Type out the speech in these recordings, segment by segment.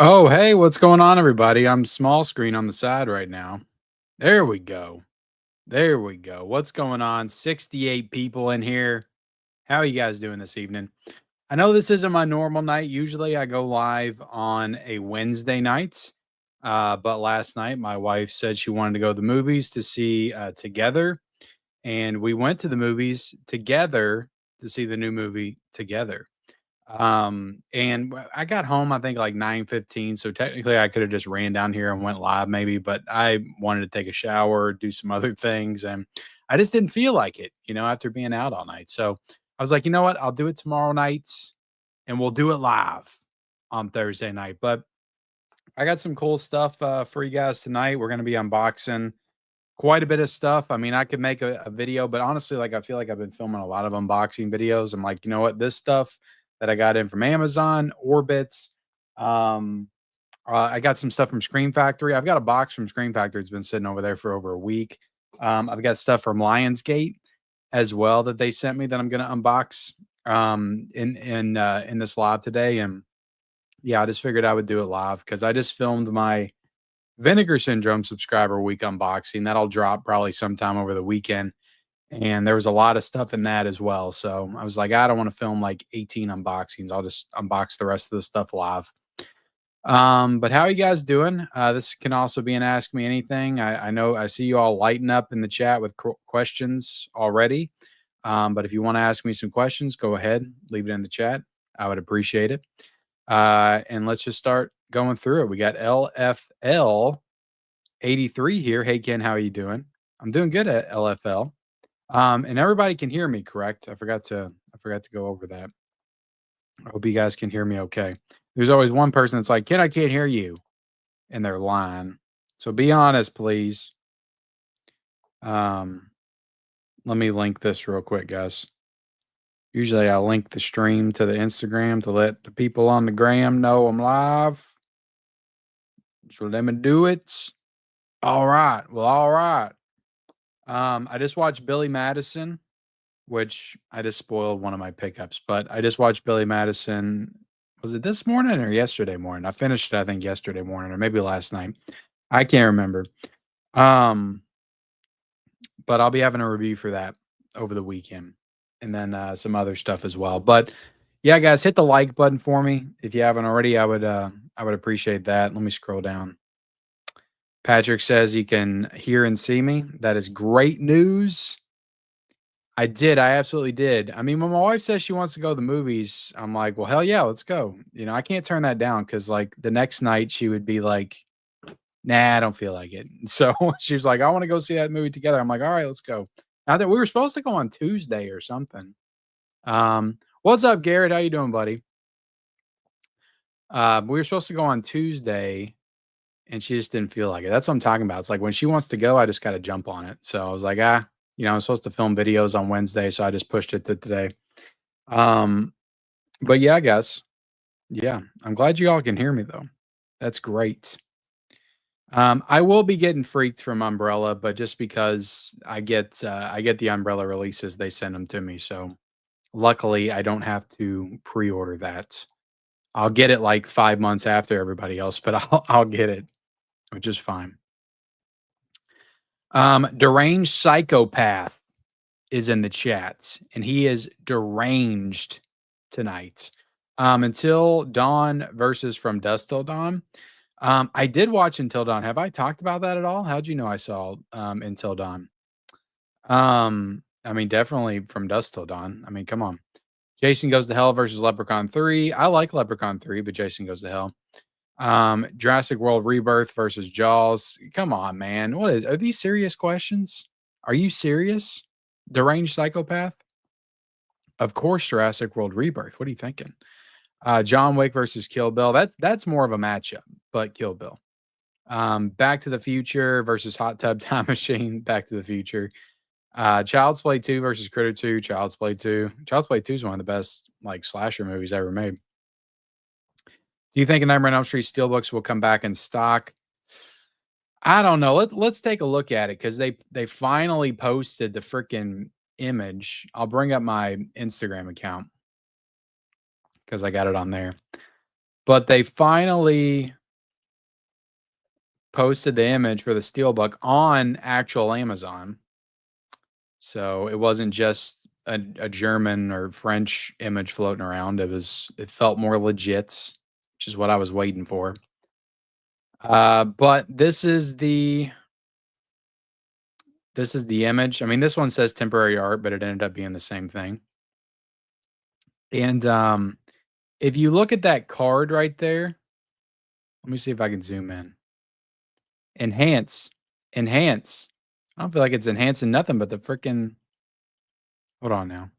Oh, hey, what's going on, everybody? I'm small screen on the side right now. There we go. There we go. What's going on? 68 people in here. How are you guys doing this evening? I know this isn't my normal night. Usually I go live on a Wednesday night. But last night my wife said she wanted to go to the movies to see Together. And we went to the movies together to see the new movie Together. I got home, I think like 9:15. So technically I could have just ran down here and went live maybe, but I wanted to take a shower, do some other things. And I just didn't feel like it, after being out all night. So I was like, you know what? I'll do it tomorrow night and we'll do it live on Thursday night. But I got some cool stuff for you guys tonight. We're going to be unboxing quite a bit of stuff. I mean, I could make a video, but honestly, like I feel like I've been filming a lot of unboxing videos. I'm like, you know what? This stuff that I got in from Amazon, Orbits. Um, I got some stuff from Scream Factory. I've got a box from Scream Factory. It's been sitting over there for over a week. I've got stuff from Lionsgate as well that they sent me that I'm going to unbox in this live today. And yeah, I just figured I would do it live because I just filmed my Vinegar Syndrome subscriber week unboxing. That'll drop probably sometime over the weekend. And there was a lot of stuff in that as well. So I was like, I don't want to film like 18 unboxings. I'll just unbox the rest of the stuff live. But how are you guys doing? This can also be an Ask Me Anything. I know I see you all lighting up in the chat with questions already. But if you want to ask me some questions, go ahead, leave it in the chat. I would appreciate it. And let's just start going through it. We got LFL 83 here. Hey Ken, how are you doing? I'm doing good at LFL. And everybody can hear me, correct? I forgot to go over that. I hope you guys can hear me okay. There's always one person that's like, Ken, I can't hear you, and they're lying. So be honest, please. Let me link this real quick, guys. Usually I link the stream to the Instagram to let the people on the gram know I'm live. So let me do it. All right. Well, all right. I just watched Billy Madison, which I just spoiled one of my pickups, but I just watched Billy Madison. Was it this morning or yesterday morning? I finished it, I think, yesterday morning or maybe last night. I can't remember. But I'll be having a review for that over the weekend and then some other stuff as well. But yeah, guys, hit the like button for me if you haven't already. I would appreciate that. Let me scroll down. Patrick says he can hear and see me. That is great news. I did. I absolutely did. I mean, when my wife says she wants to go to the movies, I'm like, well, hell yeah, let's go. I can't turn that down because like the next night she would be like, nah, I don't feel like it. So she's like, I want to go see that movie together. I'm like, all right, let's go. Now that we were supposed to go on Tuesday or something. What's up, Garrett? How you doing, buddy? We were supposed to go on Tuesday and she just didn't feel like it. That's what I'm talking about. It's like when she wants to go, I just got to jump on it. So I was like, I'm supposed to film videos on Wednesday. So I just pushed it to today. But yeah, I guess. Yeah. I'm glad you all can hear me though. That's great. I will be getting freaked from Umbrella, but just because I get the Umbrella releases, they send them to me. So luckily I don't have to pre-order that. I'll get it like 5 months after everybody else, but I'll get it, which is fine. Deranged Psychopath is in the chat, and he is deranged tonight. Until Dawn versus From Dusk Till Dawn. I did watch Until Dawn. Have I talked about that at all? How'd you know I saw Until Dawn? I mean, definitely From Dusk Till Dawn. I mean, come on. Jason Goes to Hell versus Leprechaun 3. I like Leprechaun 3, but Jason Goes to Hell. Jurassic World Rebirth versus Jaws. Come on, man. Are these serious questions? Are you serious? Deranged Psychopath? Of course, Jurassic World Rebirth. What are you thinking? John Wick versus Kill Bill. That's more of a matchup, but Kill Bill. Back to the Future versus Hot Tub Time Machine. Back to the Future. Child's Play 2 versus Critter 2. Child's Play 2. Child's Play 2 is one of the best like slasher movies ever made. Do you think a Nightmare on Elm Street Steelbooks will come back in stock? I don't know. Let's take a look at it because they finally posted the freaking image. I'll bring up my Instagram account because I got it on there. But they finally posted the image for the Steelbook on actual Amazon. So it wasn't just a German or French image floating around. It felt more legit, which is what I was waiting for. But this is the image. I mean, this one says temporary art, but it ended up being the same thing. And if you look at that card right there, let me see if I can zoom in. Enhance, enhance. I don't feel like it's enhancing nothing but the freaking. Hold on now.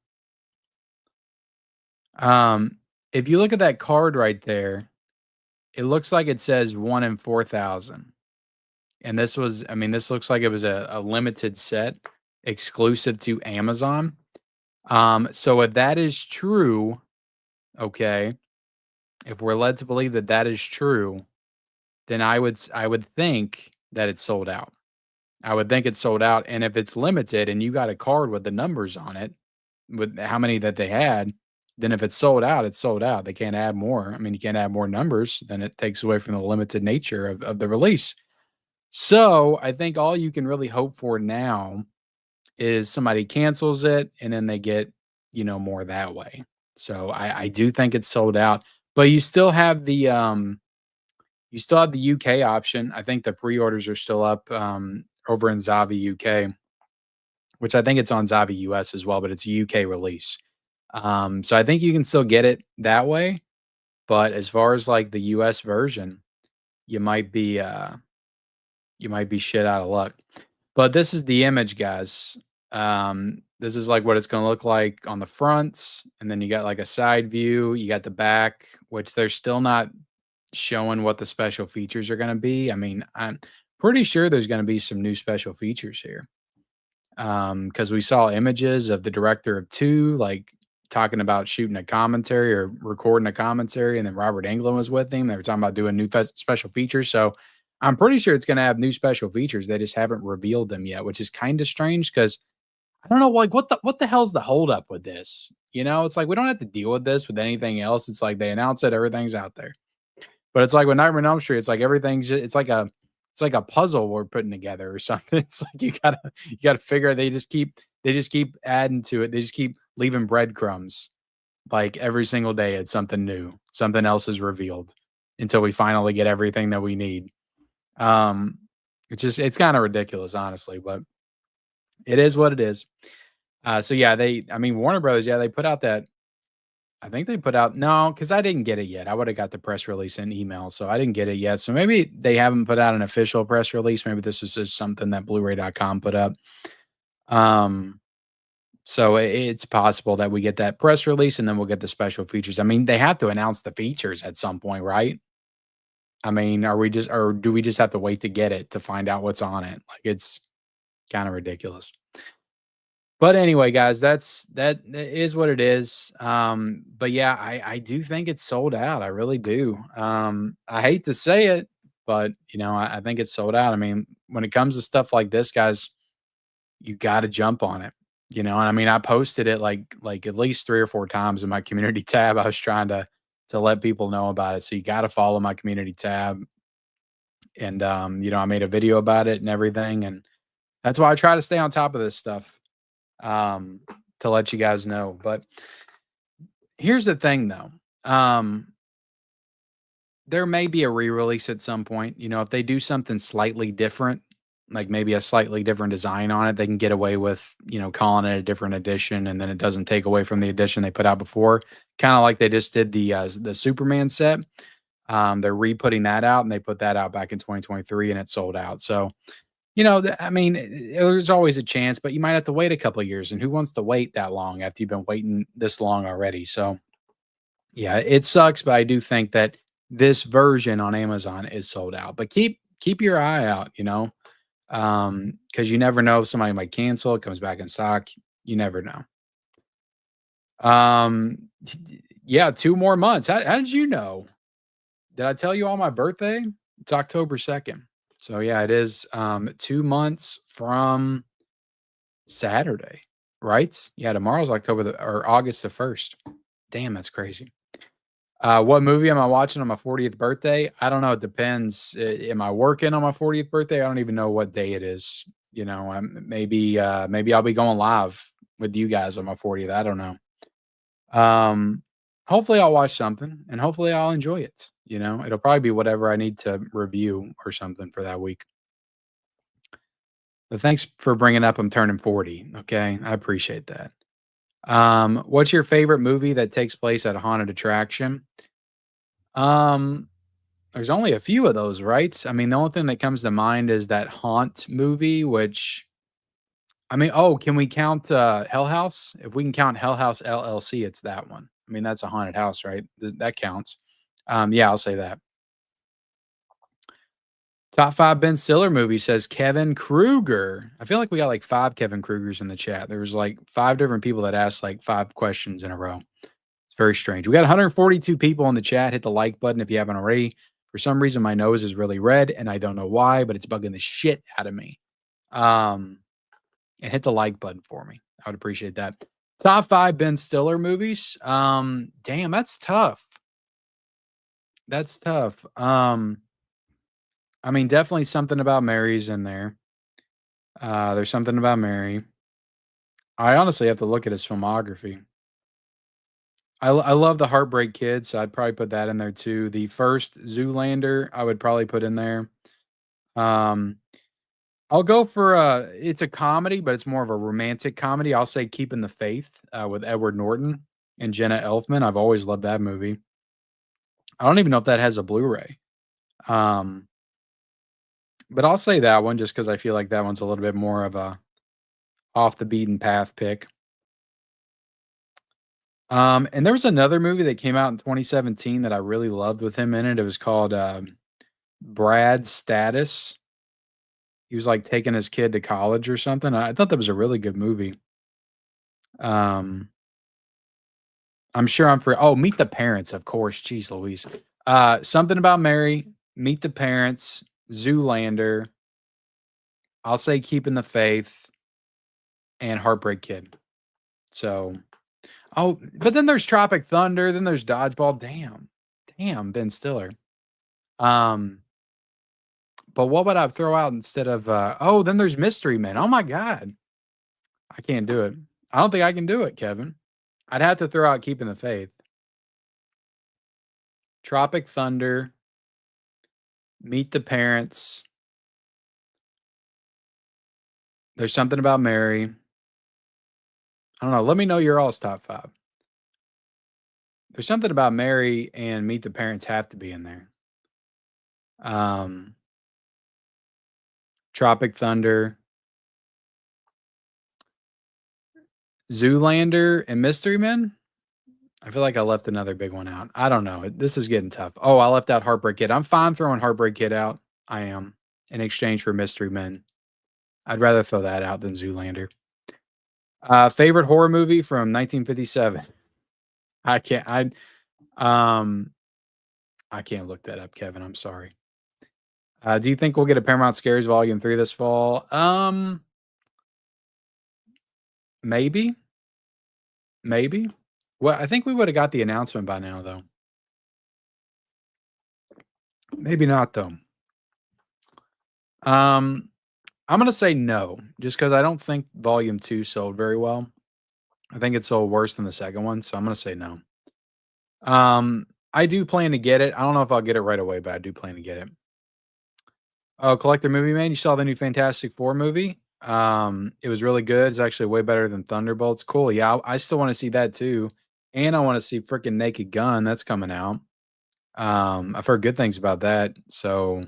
If you look at that card right there, it looks like it says 1 in 4,000. And this was, I mean, this looks like it was a limited set exclusive to Amazon. So if that is true, okay, if we're led to believe that that is true, then I would think that it's sold out. I would think it's sold out. And if it's limited and you got a card with the numbers on it, with how many that they had, then if it's sold out, it's sold out. They can't add more. I mean, you can't add more numbers, then it takes away from the limited nature of the release. So I think all you can really hope for now is somebody cancels it and then they get, more that way. So I do think it's sold out, but you still have the UK option. I think the pre-orders are still up over in Zavi UK, which I think it's on Zavi US as well, but it's a UK release. So I think you can still get it that way. But as far as like the US version, you might be shit out of luck. But this is the image, guys. This is like what it's gonna look like on the fronts, and then you got like a side view, you got the back, which they're still not showing what the special features are gonna be. I mean, I'm pretty sure there's gonna be some new special features here. Because we saw images of the director of Two, like talking about shooting a commentary or recording a commentary, and then Robert Englund was with him. They were talking about doing new special features. So I'm pretty sure it's going to have new special features. They just haven't revealed them yet, which is kind of strange because I don't know, like what the hell's the holdup with this? It's like we don't have to deal with this with anything else. It's like they announce it, everything's out there. But it's like with Nightmare on Elm Street, it's like everything's it's like a puzzle we're putting together or something. It's like you gotta figure they just keep adding to it. They just keep leaving breadcrumbs. Like every single day it's something new. Something else is revealed until we finally get everything that we need. Um it's kind of ridiculous, honestly, but it is what it is. So yeah, I mean Warner Brothers, yeah, they put out that I think they put out no, because I didn't get it yet. I would have got the press release in email, so I didn't get it yet. So maybe they haven't put out an official press release. Maybe this is just something that Blu-ray.com put up. Um, so it's possible that we get that press release and then we'll get the special features. I mean, they have to announce the features at some point, right? I mean, or do we just have to wait to get it to find out what's on it? Like it's kind of ridiculous. But anyway, guys, that is what it is. But yeah, I do think it's sold out. I really do. I hate to say it, but I think it's sold out. I mean, when it comes to stuff like this, guys, you got to jump on it. And I mean, I posted it like at least 3 or 4 times in my community tab. I was trying to let people know about it. So you got to follow my community tab. And I made a video about it and everything. And that's why I try to stay on top of this stuff um, to let you guys know. But here's the thing, though. There may be a re-release at some point. If they do something slightly different, like maybe a slightly different design on it, they can get away with, calling it a different edition, and then it doesn't take away from the edition they put out before. Kind of like they just did the Superman set. They're re-putting that out, and they put that out back in 2023, and it sold out. So I mean, there's always a chance, but you might have to wait a couple of years. And who wants to wait that long after you've been waiting this long already? So, yeah, it sucks, but I do think that this version on Amazon is sold out. But keep your eye out, because you never know if somebody might cancel. It comes back in stock. You never know. Yeah, 2 more months. How did you know? Did I tell you on my birthday? It's October 2nd. So yeah, it is 2 months from Saturday, right? Yeah, tomorrow's October or August the 1st. Damn, that's crazy. What movie am I watching on my 40th birthday? I don't know. It depends. Am I working on my 40th birthday? I don't even know what day it is. Maybe I'll be going live with you guys on my 40th. I don't know. Um, Hopefully I'll watch something and hopefully I'll enjoy it. It'll probably be whatever I need to review or something for that week. But thanks for bringing up I'm turning 40. Okay, I appreciate that. What's your favorite movie that takes place at a haunted attraction? Um, there's only a few of those, right? I mean, the only thing that comes to mind is that Haunt movie, which I mean, oh, can we count Hell House? If we can count Hell House LLC, it's that one. I mean, that's a haunted house, right? That counts. Yeah, I'll say that. Top 5 Ben Stiller movie says Kevin Kruger. I feel like we got like 5 Kevin Krugers in the chat. There was like 5 different people that asked like 5 questions in a row. It's very strange. We got 142 people in the chat. Hit the like button if you haven't already. For some reason, my nose is really red, and I don't know why, but it's bugging the shit out of me. And hit the like button for me. I would appreciate that. Top 5 Ben Stiller movies. Damn, that's tough. That's tough. I mean, definitely Something About Mary's in there. There's Something About Mary. I honestly have to look at his filmography. I love the Heartbreak Kid, so I'd probably put that in there too. The first Zoolander, I would probably put in there. Um, I'll go for it's a comedy, but it's more of a romantic comedy. I'll say Keeping the Faith with Edward Norton and Jenna Elfman. I've always loved that movie. I don't even know if that has a Blu-ray. But I'll say that one just because I feel like that one's a little bit more of a off the beaten path pick. And there was another movie that came out in 2017 that I really loved with him in it. It was called Brad Status. He was like taking his kid to college or something. I thought that was a really good movie. I'm sure I'm for Meet the Parents, of course. Jeez Louise. Something About Mary, Meet the Parents, Zoolander. I'll say Keeping the Faith and Heartbreak Kid. So, but then there's Tropic Thunder, then there's Dodgeball. Damn, Ben Stiller. But what would I throw out instead of then there's Mystery Men. Oh my God. I can't do it. I don't think I can do it, Kevin. I'd have to throw out Keeping the Faith. Tropic Thunder, Meet the Parents. There's Something About Mary. I don't know. Let me know your all's top 5. There's Something About Mary and Meet the Parents have to be in there. Tropic Thunder, Zoolander, and Mystery Men. I feel like I left another big one out. I don't know. This is getting tough. Oh, I left out Heartbreak Kid. I'm fine throwing Heartbreak Kid out. I am, in exchange for Mystery Men. I'd rather throw that out than Zoolander. Favorite horror movie from 1957. I can't look that up, Kevin. I'm sorry. Do you think we'll get a Paramount Scares Volume 3 this fall? Maybe. Well, I think we would have got the announcement by now, though. Maybe not, though. I'm gonna say no, just because I don't think Volume 2 sold very well. I think it sold worse than the second one, so I'm gonna say no. I do plan to get it. I don't know if I'll get it right away, but I do plan to get it. Oh, Collector Movie Man, you saw the new Fantastic Four movie? It was really good. It's actually way better than Thunderbolts. Cool. Yeah, I still want to see that too. And I want to see freaking Naked Gun. That's coming out. I've heard good things about that. So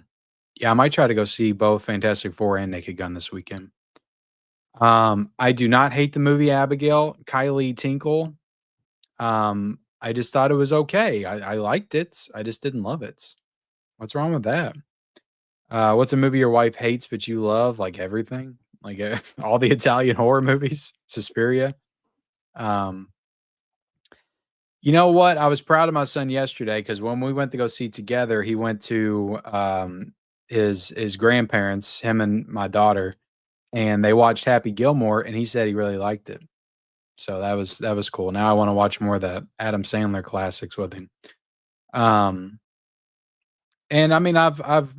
yeah, I might try to go see both Fantastic Four and Naked Gun this weekend. I do not hate the movie Abigail, Kylie Tinkle. I just thought it was okay. I liked it. I just didn't love it. What's wrong with that? What's a movie your wife hates but you love? Like everything? Like all the Italian horror movies? Suspiria? You know what? I was proud of my son yesterday because when we went to go see Together, he went to his grandparents, him and my daughter, and they watched Happy Gilmore, and he said he really liked it. So that was cool. Now I want to watch more of the Adam Sandler classics with him. Um, and I mean,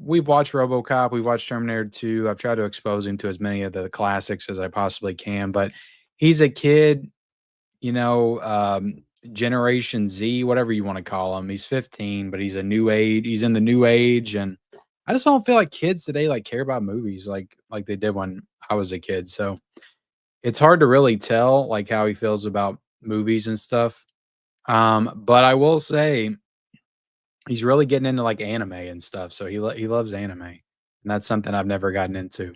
we've watched RoboCop, we've watched Terminator 2. I've tried to expose him to as many of the classics as I possibly can, but he's a kid, you know, Generation Z, whatever you want to call him. He's 15, but he's a new age. He's in the new age, and I just don't feel like kids today like care about movies like they did when I was a kid. So it's hard to really tell like how he feels about movies and stuff. But I will say he's really getting into like anime and stuff. So he loves anime, and that's something I've never gotten into.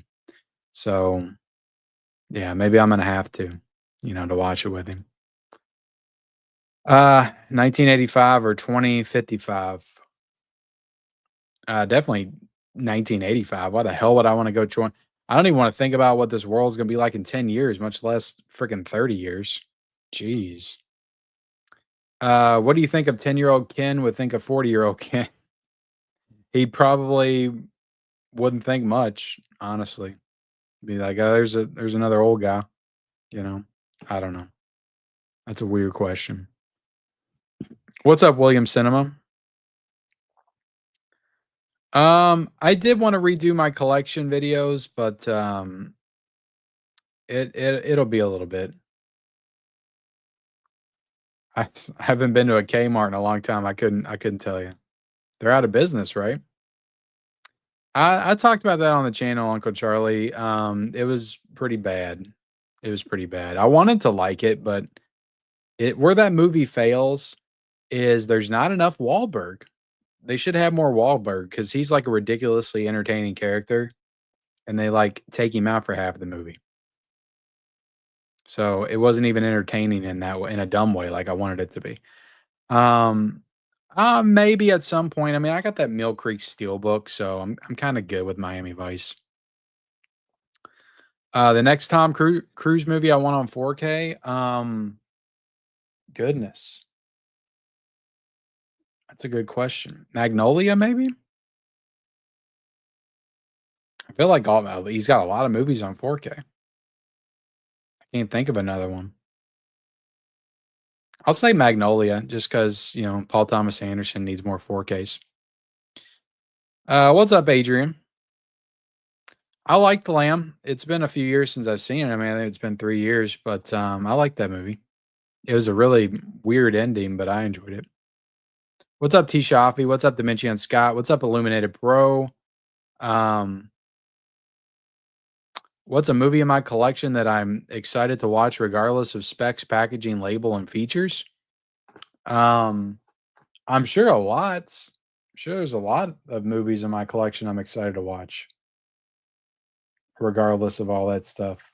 So yeah, maybe I'm gonna have to, to watch it with him. 1985 or 2055. Definitely 1985. Why the hell would I want to go join? I don't even want to think about what this world's gonna be like in 10 years, much less freaking 30 years. Jeez. What do you think of 10-year-old Ken would think of 40-year-old Ken? He probably wouldn't think much, honestly. Be like, "Oh, there's another old guy," you know? I don't know. That's a weird question. What's up, William Cinema? I did wanna redo my collection videos, but, it'll be a little bit. I haven't been to a Kmart in a long time. I couldn't tell you. They're out of business, right? I talked about that on the channel, Uncle Charlie. It was pretty bad. It was pretty bad. I wanted to like it, but where that movie fails is there's not enough Wahlberg. They should have more Wahlberg because he's like a ridiculously entertaining character, and they like take him out for half the movie. So it wasn't even entertaining in that way, in a dumb way, like I wanted it to be. Um, maybe at some point. I mean, I got that Mill Creek Steelbook, so I'm kind of good with Miami Vice. The next Tom Cruise movie I want on 4K. Goodness, that's a good question. Magnolia, maybe. I feel like he's got a lot of movies on 4K. I can't think of another one. I'll say Magnolia, just because Paul Thomas Anderson needs more 4Ks. What's up, Adrian? I like The Lamb. It's been a few years since I've seen it. I mean, I think it's been 3 years, but I like that movie. It was a really weird ending, but I enjoyed it. What's up, T Shafi? What's up, Dementia and Scott? What's up, Illuminated Pro? Um, what's a movie in my collection that I'm excited to watch regardless of specs, packaging, label, and features? Um, I'm sure a lot. I'm sure there's a lot of movies in my collection I'm excited to watch, regardless of all that stuff.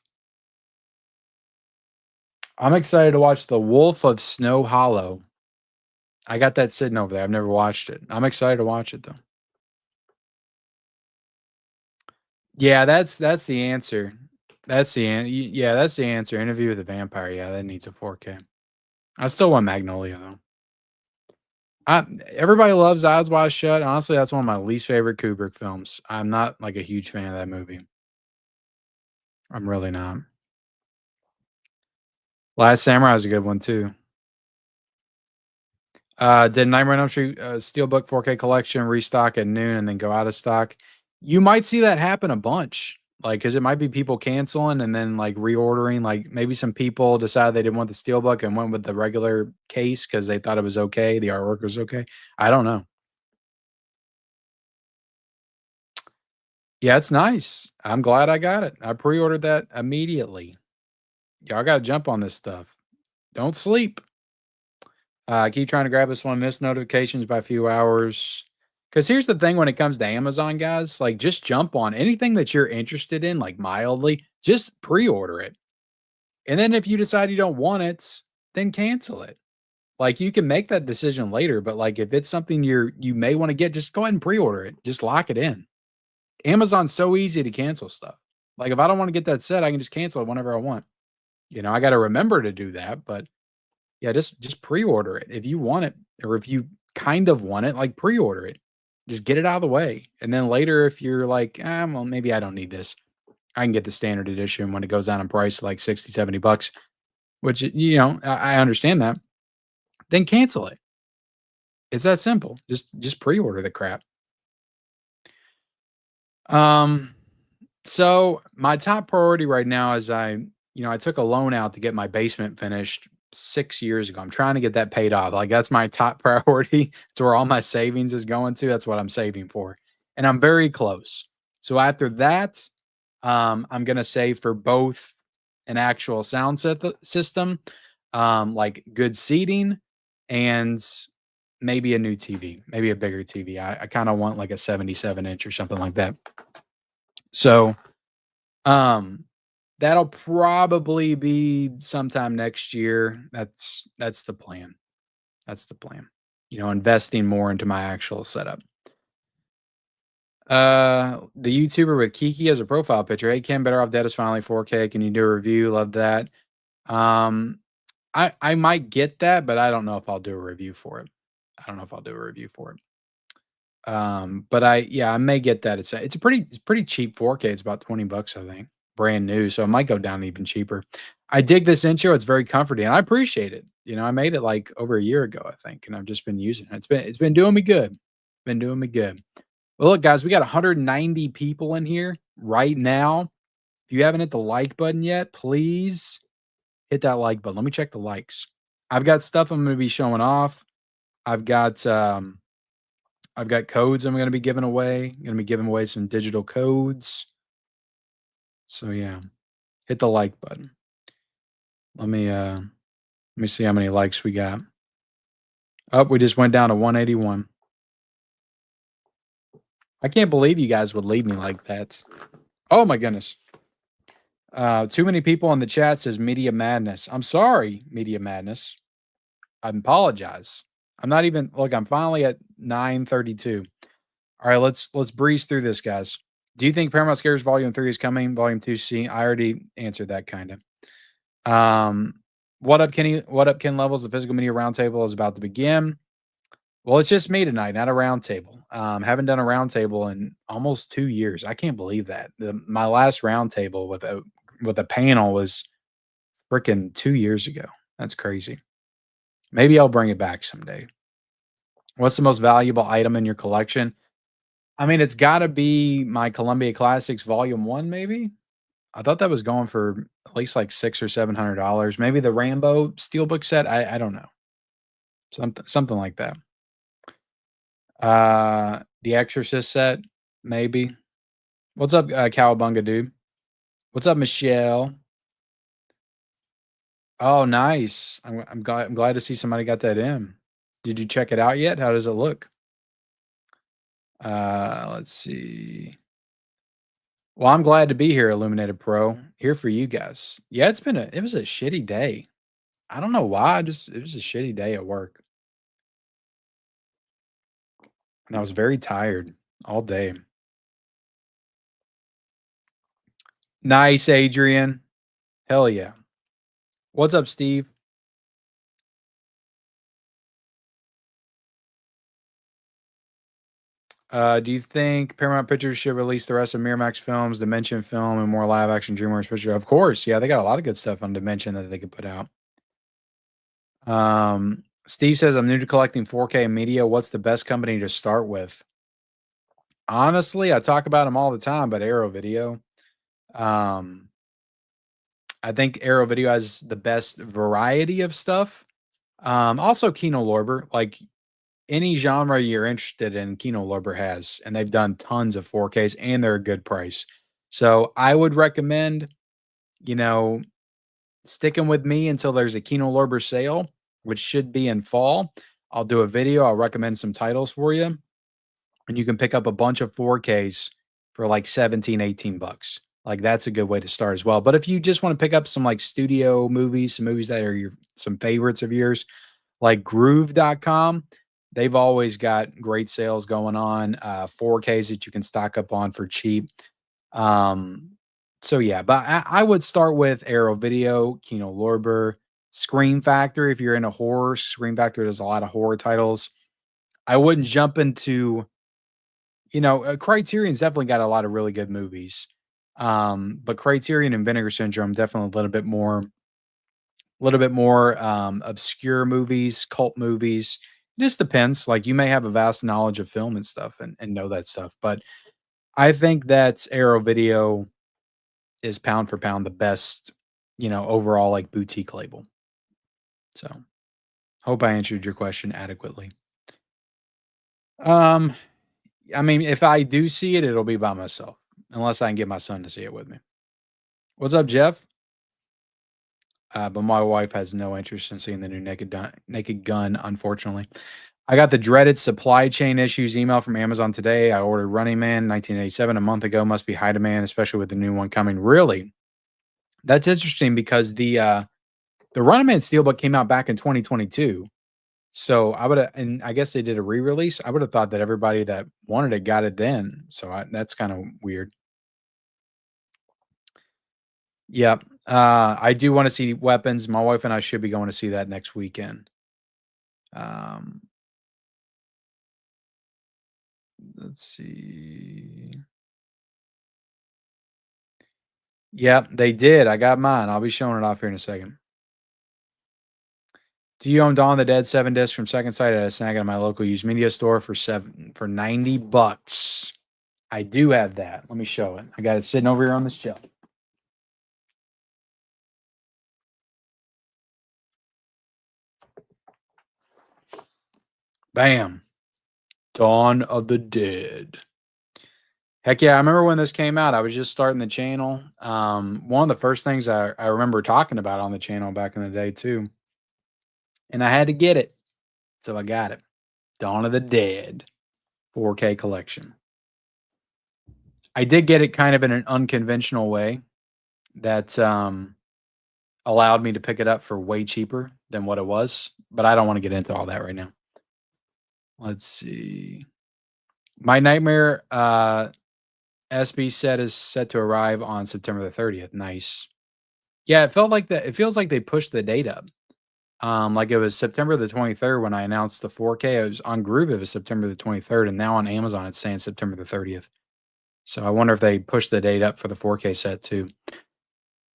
I'm excited to watch The Wolf of Snow Hollow. I got that sitting over there. I've never watched it. I'm excited to watch it though. Yeah, that's the answer. Yeah, that's the answer. Interview with the Vampire. Yeah, that needs a 4K. I still want Magnolia though. Everybody loves Eyes Wide Shut. Honestly, that's one of my least favorite Kubrick films. I'm not like a huge fan of that movie. I'm really not. Last Samurai is a good one too. Did Nightmare on Elm Street Steelbook 4K collection restock at noon and then go out of stock? You might see that happen a bunch, like because it might be people canceling and then like reordering. Like maybe some people decided they didn't want the Steelbook and went with the regular case because they thought it was okay, the artwork was okay. I don't know. Yeah, it's nice. I'm glad I got it. I pre-ordered that immediately. Y'all got to jump on this stuff. Don't sleep. Keep trying to grab this one. Miss notifications by a few hours. Because here's the thing when it comes to Amazon, guys, like just jump on anything that you're interested in, like mildly, just pre-order it. And then if you decide you don't want it, then cancel it. Like you can make that decision later, but like if it's something you may want to get, just go ahead and pre-order it. Just lock it in. Amazon's so easy to cancel stuff. Like if I don't want to get that set, I can just cancel it whenever I want. I got to remember to do that, but yeah, just pre-order it. If you want it or if you kind of want it, like pre-order it. Just get it out of the way. And then later if you're like, well, maybe I don't need this. I can get the standard edition when it goes down in price like 60, $70, which I understand that. Then cancel it. It's that simple. Just pre-order the crap. Um, so my top priority right now is I took a loan out to get my basement finished 6 years ago. I'm trying to get that paid off. Like that's my top priority. It's where all my savings is going to. That's what I'm saving for. And I'm very close. So after that, I'm gonna save for both an actual system, like good seating, and maybe a new TV, maybe a bigger TV. I kind of want like a 77-inch or something like that. So, um, that'll probably be sometime next year. That's the plan. That's the plan. Investing more into my actual setup. The YouTuber with Kiki as a profile picture. Hey Kim, Better Off Dead is finally 4K. Can you do a review? Love that. Um, I might get that, but I don't know if I'll do a review for it. I don't know if I'll do a review for it. But I may get that. It's pretty cheap 4K. It's about 20 bucks, I think. Brand new. So it might go down even cheaper. I dig this intro. It's very comforting. And I appreciate it. I made it like over a year ago, I think, and I've just been using it. It's been doing me good. Been doing me good. Well, look, guys, we got 190 people in here right now. If you haven't hit the like button yet, please hit that like button. Let me check the likes. I've got stuff I'm going to be showing off. I've got codes I'm going to be giving away. I'm going to be giving away some digital codes. So yeah, hit the like button. Let me see how many likes we got. Oh, we just went down to 181. I can't believe you guys would leave me like that. Oh my goodness. Too many people in the chat says Media Madness. I'm sorry, Media Madness. I apologize. I'm finally at 932. All right, let's breeze through this, guys. Do you think Paramount Scares Volume 3 is coming? Volume 2 C? I already answered that kind of. What up, Kenny? What up, Ken Levels? The Physical Media Roundtable is about to begin. Well, it's just me tonight, not a roundtable. Haven't done a roundtable in almost 2 years. I can't believe that. My last roundtable with a panel was freaking 2 years ago. That's crazy. Maybe I'll bring it back someday. What's the most valuable item in your collection? I mean, it's got to be my Columbia Classics Volume 1, maybe. I thought that was going for at least like $600 or $700. Maybe the Rambo Steelbook set. I don't know. Something like that. The Exorcist set, maybe. What's up, Cowabunga dude? What's up, Michelle? Oh, nice. I'm glad to see somebody got that in. Did you check it out yet? How does it look? Let's see. Well, I'm glad to be here, Illuminated Pro. Here for you guys. Yeah, it was a shitty day. I don't know why. It was a shitty day at work. And I was very tired all day. Nice, Adrian. Hell yeah. What's up, Steve? Do you think Paramount Pictures should release the rest of Miramax films, Dimension Film, and more live action DreamWorks picture? Of course. Yeah, they got a lot of good stuff on Dimension that they could put out. Steve says, I'm new to collecting 4K media. What's the best company to start with? Honestly, I talk about them all the time, but Arrow Video. I think Arrow Video has the best variety of stuff. Also Kino Lorber, like any genre you're interested in, Kino Lorber has, and they've done tons of 4Ks and they're a good price. So I would recommend, you know, sticking with me until there's a Kino Lorber sale, which should be in fall. I'll do a video. I'll recommend some titles for you, and you can pick up a bunch of 4Ks for like 17, 18 bucks. Like that's a good way to start as well. But if you just want to pick up some like studio movies, some movies that are some favorites of yours, like groove.com, they've always got great sales going on, 4Ks that you can stock up on for cheap. So yeah, but I would start with Arrow Video, Kino Lorber, Scream Factory. If you're into horror, Scream Factory does a lot of horror titles. I wouldn't jump into, Criterion's definitely got a lot of really good movies. But Criterion and Vinegar Syndrome definitely a little bit more obscure movies, cult movies. Just depends. Like you may have a vast knowledge of film and stuff and know that stuff. But I think that Arrow Video is pound for pound the best, overall like boutique label. So hope I answered your question adequately. Um, I mean, if I do see it, it'll be by myself, unless I can get my son to see it with me. What's up, Jeff? But my wife has no interest in seeing the new Naked Gun, unfortunately. I got the dreaded supply chain issues email from Amazon today. I ordered Running Man 1987 a month ago. Must be high demand, especially with the new one coming. Really? That's interesting because the Running Man Steelbook came out back in 2022. So I would have, and I guess they did a re-release. I would have thought that everybody that wanted it got it then. So that's kind of weird. Yep. I do want to see Weapons. My wife and I should be going to see that next weekend. Um, let's see. Yep, they did. I got mine. I'll be showing it off here in a second. Do you own Dawn of the Dead 7 discs from Second Sight? At a snag at my local used media store for $90. I do have that. Let me show it. I got it sitting over here on this shelf. Bam. Dawn of the Dead. Heck yeah, I remember when this came out. I was just starting the channel. One of the first things I remember talking about on the channel back in the day too. And I had to get it. So I got it. Dawn of the Dead 4K collection. I did get it kind of in an unconventional way that allowed me to pick it up for way cheaper than what it was. But I don't want to get into all that right now. Let's see. My Nightmare SB set is set to arrive on September the 30th. Nice. Yeah, it felt like that. It feels like they pushed the date up. Like it was September the 23rd when I announced the 4K. It was on Groove. It was September the 23rd, and now on Amazon it's saying September the 30th. So I wonder if they pushed the date up for the 4K set too.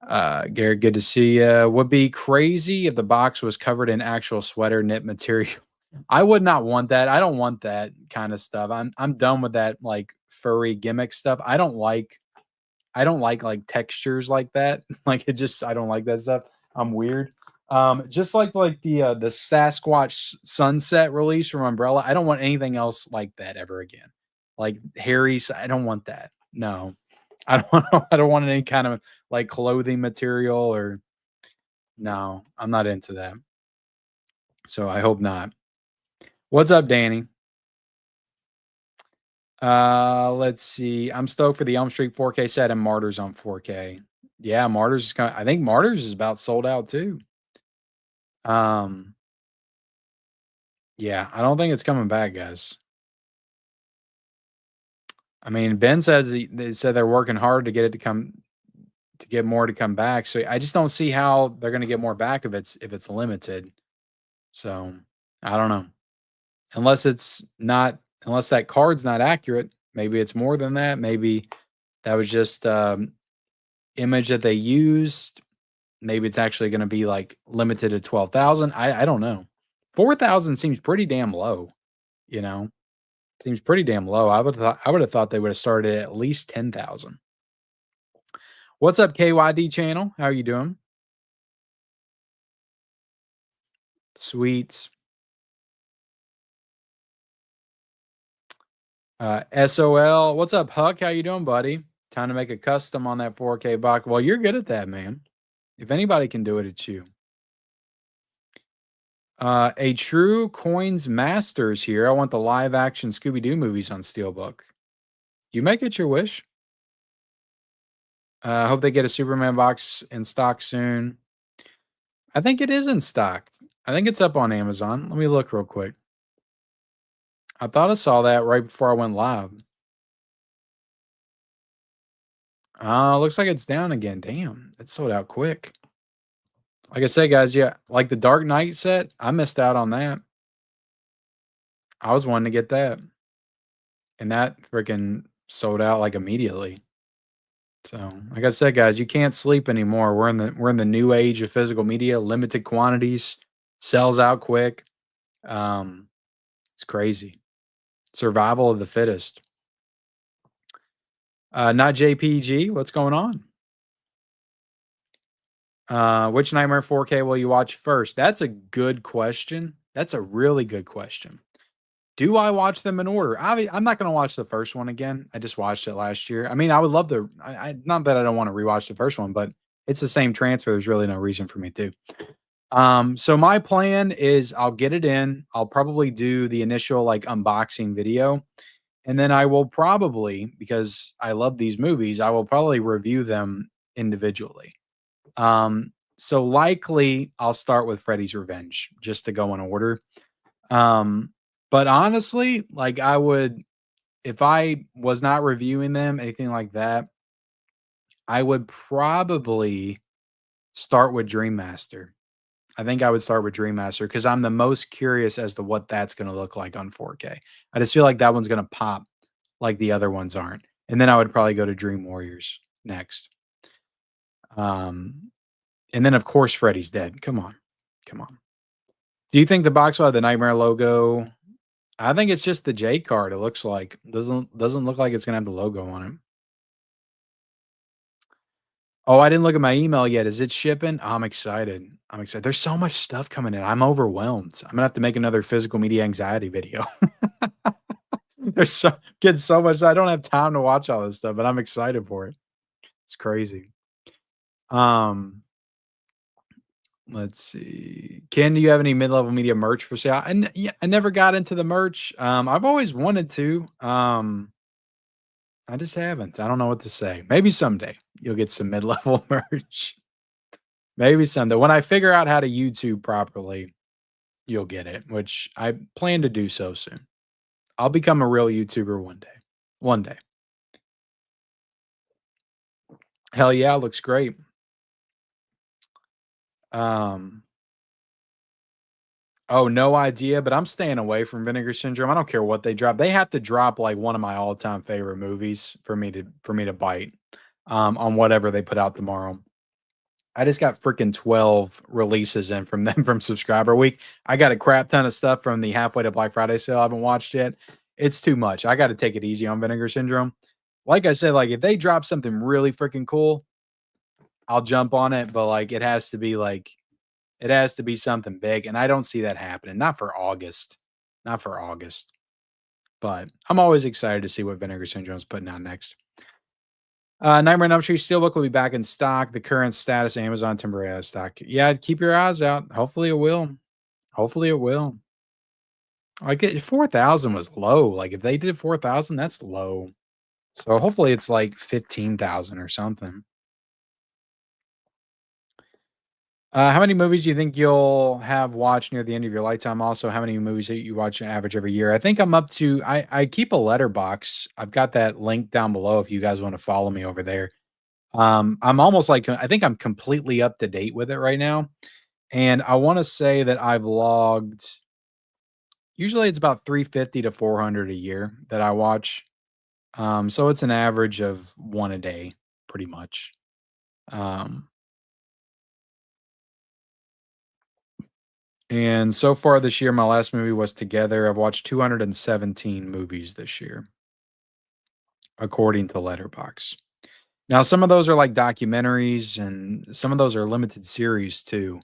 Garrett, good to see you. Would be crazy if the box was covered in actual sweater knit material. I would not want that. I don't want that kind of stuff. I'm done with that like furry gimmick stuff. I don't like like textures like that. Like it just I don't like that stuff. I'm weird. Just like the Sasquatch Sunset release from Umbrella. I don't want anything else like that ever again. Like Harry's, I don't want that. No. I don't want any kind of like clothing material or no, I'm not into that. So I hope not. What's up, Danny? Let's see. I'm stoked for the Elm Street 4K set and Martyrs on 4K. Yeah, Martyrs is I think Martyrs is about sold out too. Yeah, I don't think it's coming back, guys. I mean, Ben says they said they're working hard to get it to get more to come back. So I just don't see how they're going to get more back if it's limited. So I don't know. Unless that card's not accurate, maybe it's more than that. Maybe that was just image that they used. Maybe it's actually going to be like limited to 12,000. I don't know. 4,000 seems pretty damn low, you know. Seems pretty damn low. I would have thought they would have started at least 10,000. What's up, KYD channel? How are you doing? Sweet. SOL. What's up, Huck? How you doing, buddy? Time to make a custom on that 4K box. Well, you're good at that, man. If anybody can do it, it's you. A true coins masters here. I want the live action Scooby-Doo movies on Steelbook. You may get your wish. I hope they get a Superman box in stock soon. I think it is in stock. I think it's up on Amazon. Let me look real quick. I thought I saw that right before I went live. Looks like it's down again. Damn, it sold out quick. Like I said, guys, yeah, like the Dark Knight set, I missed out on that. I was wanting to get that. And that freaking sold out like immediately. So, like I said, guys, you can't sleep anymore. We're in the new age of physical media, limited quantities, sells out quick. It's crazy. Survival of the fittest. Not JPG. What's going on? Which Nightmare 4K will you watch first? That's a good question. That's a really good question. Do I watch them in order? I'm not going to watch the first one again. I just watched it last year. I mean, I would love to. Not that I don't want to rewatch the first one, but it's the same transfer. There's really no reason for me to. So my plan is I'll get it in. I'll probably do the initial like unboxing video, and then I will probably, because I love these movies, I will probably review them individually. So likely I'll start with Freddy's Revenge just to go in order. But honestly, like I would, if I was not reviewing them, anything like that, I would probably start with Dream Master. I think I would start with Dream Master because I'm the most curious as to what that's going to look like on 4K. I just feel like that one's going to pop like the other ones aren't. And then I would probably go to Dream Warriors next. And then of course Freddy's Dead. Come on. Come on. Do you think the box will have the Nightmare logo? I think it's just the J card. It looks like doesn't look like it's gonna have the logo on it. Oh, I didn't look at my email yet. Is it shipping? I'm excited. I'm excited. There's so much stuff coming in. I'm overwhelmed. I'm gonna have to make another physical media anxiety video. Getting so much. I don't have time to watch all this stuff, but I'm excited for it. It's crazy. Let's see. Ken, do you have any mid-level media merch for sale? Yeah, I never got into the merch. I've always wanted to. I just haven't. I don't know what to say. Maybe someday you'll get some mid-level merch. Maybe someday. When I figure out how to YouTube properly, you'll get it, which I plan to do so soon. I'll become a real YouTuber one day. One day. Hell yeah, looks great. Oh, no idea, but I'm staying away from Vinegar Syndrome. I don't care what they drop. They have to drop like one of my all-time favorite movies for me to bite on whatever they put out tomorrow. I just got freaking 12 releases in from them from Subscriber Week. I got a crap ton of stuff from the halfway to Black Friday sale I haven't watched yet. It's too much. I got to take it easy on Vinegar Syndrome. Like I said, like if they drop something really freaking cool, I'll jump on it, but like it has to be something big, and I don't see that happening. Not for August. Not for August. But I'm always excited to see what Vinegar Syndrome's putting out next. Nightmare on Elm Street Steelbook will be back in stock. The current status, Amazon temporary out of stock. Yeah, keep your eyes out. Hopefully it will. Hopefully it will. Like 4,000 was low. Like if they did 4,000, that's low. So hopefully it's like 15,000 or something. How many movies do you think you'll have watched near the end of your lifetime? Also, how many movies that you watch on average every year? I think I'm up to. I keep a letterbox. I've got that link down below if you guys want to follow me over there. I'm almost like I think I'm completely up to date with it right now, and I want to say that I've logged. Usually, it's about 350 to 400 a year that I watch. So it's an average of one a day, pretty much. And so far this year, my last movie was Together. I've watched 217 movies this year, according to Letterbox. Now, some of those are like documentaries, and some of those are limited series too,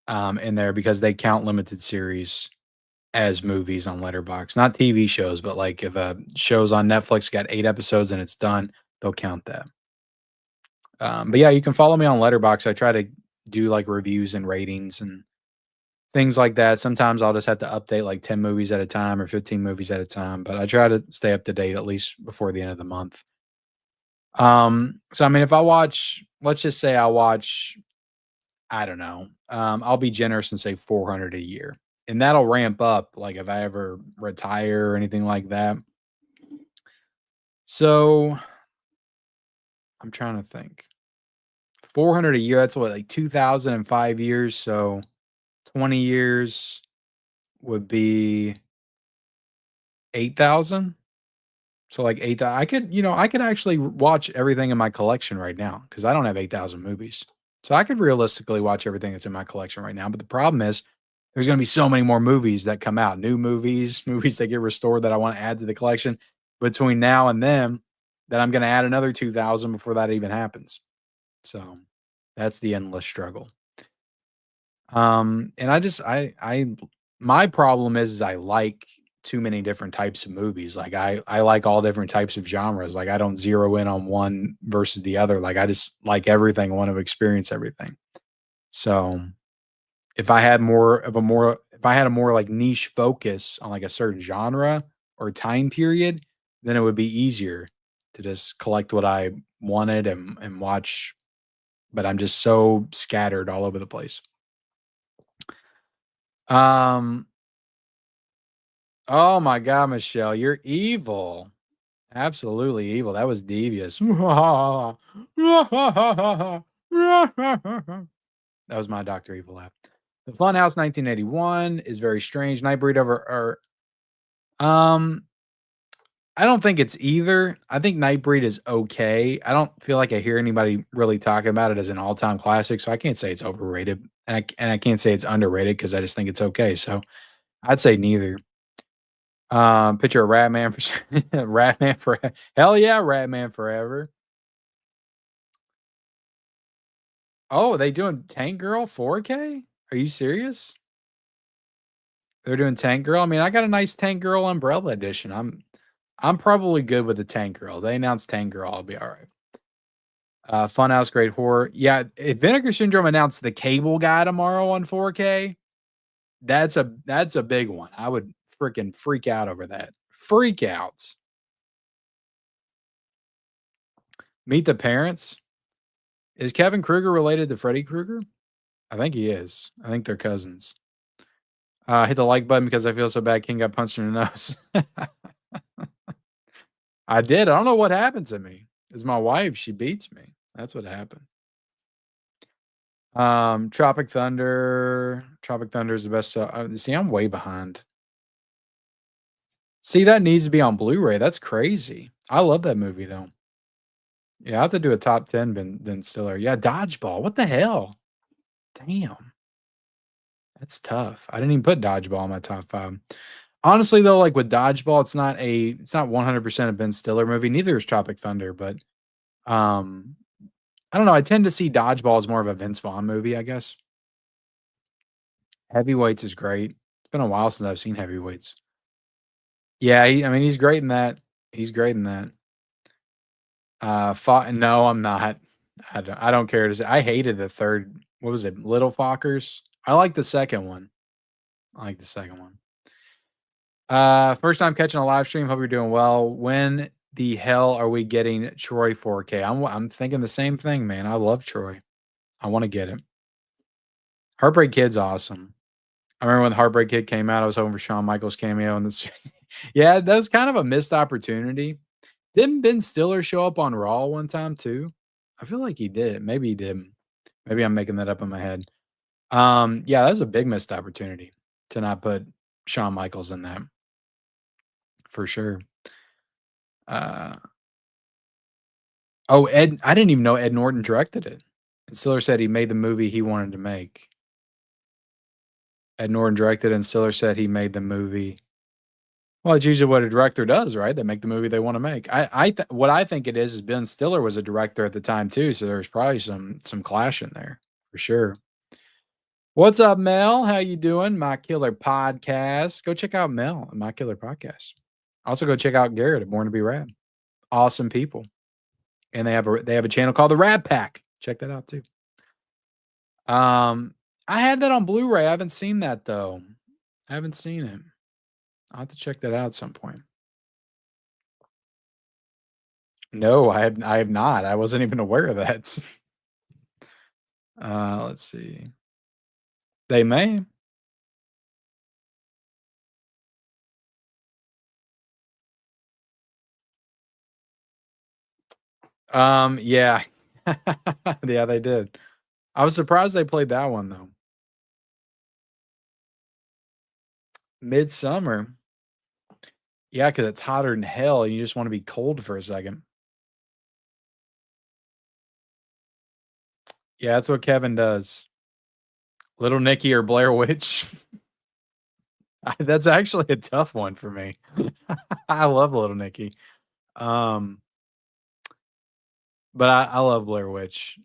in there because they count limited series as movies on Letterbox, not TV shows, but like if a show's on Netflix got 8 episodes and it's done, they'll count that. But yeah, you can follow me on Letterbox. I try to do like reviews and ratings and things like that. Sometimes I'll just have to update like 10 movies at a time or 15 movies at a time, but I try to stay up to date at least before the end of the month. So I mean, if I watch, let's just say I watch, I don't know, I'll be generous and say 400 a year, and that'll ramp up like if I ever retire or anything like that. So I'm trying to think. 400 a year, that's what, like 2005 years. So 20 years would be 8,000. So like 8,000. I could actually watch everything in my collection right now because I don't have 8,000 movies. So I could realistically watch everything that's in my collection right now. But the problem is There's gonna be so many more movies that come out, new movies, movies that get restored that I wanna add to the collection between now and then, that I'm gonna add another 2,000 before that even happens. So, that's the endless struggle. And I my problem is I like too many different types of movies. Like I like all different types of genres. Like I don't zero in on one versus the other. Like I just like everything, I want to experience everything. So if I had a more like niche focus on like a certain genre or time period, then it would be easier to just collect what I wanted and watch. But I'm just so scattered all over the place. Um, oh my god, Michelle, you're evil. Absolutely evil. That was devious. That was my Dr. Evil laugh. The Funhouse 1981 is very strange. Nightbreed over um I don't think it's either. I think Nightbreed is okay. I don't feel like I hear anybody really talking about it as an all-time classic, so I can't say it's overrated, and I can't say it's underrated because I just think it's okay. So I'd say neither. Picture of Ratman for Ratman for hell yeah, Ratman forever. Oh, they doing Tank Girl 4K? Are you serious? They're doing Tank Girl. I mean, I got a nice Tank Girl Umbrella edition. I'm probably good with the Tank Girl. They announced Tank Girl, I'll be all right. Funhouse Great Horror. Yeah, if Vinegar Syndrome announced the Cable Guy tomorrow on 4K, that's a big one. I would freaking freak out over that. Freak out. Meet the Parents. Is Kevin Kruger related to Freddy Krueger? I think he is. I think they're cousins. Hit the like button because I feel so bad King got punched in the nose. I did. I don't know what happened to me. It's my wife. She beats me. That's what happened. Tropic Thunder. Tropic Thunder is the best. See, I'm way behind. See, that needs to be on Blu-ray. That's crazy. I love that movie though. Yeah, I have to do a top 10 Ben Stiller. Yeah, Dodgeball. What the hell? Damn. That's tough. I didn't even put Dodgeball in my top 5. Honestly, though, like with Dodgeball, it's not 100% a Ben Stiller movie. Neither is Tropic Thunder, but um, I don't know. I tend to see Dodgeball as more of a Vince Vaughn movie, I guess. Heavyweights is great. It's been a while since I've seen Heavyweights. Yeah, I mean, he's great in that. He's great in that. No, I'm not. I don't care to say. I hated the third. What was it? Little Fockers. I like the second one. I like the second one. First time catching a live stream. Hope you're doing well. When the hell are we getting Troy 4K? I'm thinking the same thing, man. I love Troy. I want to get it. Heartbreak Kid's awesome. I remember when the Heartbreak Kid came out, I was hoping for Shawn Michaels cameo in this. Yeah, that was kind of a missed opportunity. Didn't Ben Stiller show up on Raw one time too? I feel like he did. Maybe he didn't. Maybe I'm making that up in my head. Yeah, that was a big missed opportunity to not put Shawn Michaels in that for sure. Uh, oh, Ed, I didn't even know Ed Norton directed it. And Stiller said he made the movie he wanted to make. Ed Norton directed, and Stiller said he made the movie. Well, it's usually what a director does, right? They make the movie they want to make. What I think it is Ben Stiller was a director at the time too, so there's probably some clash in there for sure. What's up, Mel? How you doing? My Killer Podcast. Go check out Mel and My Killer Podcast. Also, go check out Garrett at Born to Be Rad. Awesome people, and they have a channel called the Rad Pack. Check that out too. I had that on Blu-ray. I haven't seen that though. I haven't seen it. I'll have to check that out at some point. No, I have not. I wasn't even aware of that. Let's see. They may. Yeah. Yeah, they did. I was surprised they played that one though. Midsummer. Yeah, because it's hotter than hell and you just want to be cold for a second. Yeah, that's what Kevin does. Little Nicky or Blair Witch. That's actually a tough one for me. I love Little Nicky. Um, but I love Blair Witch.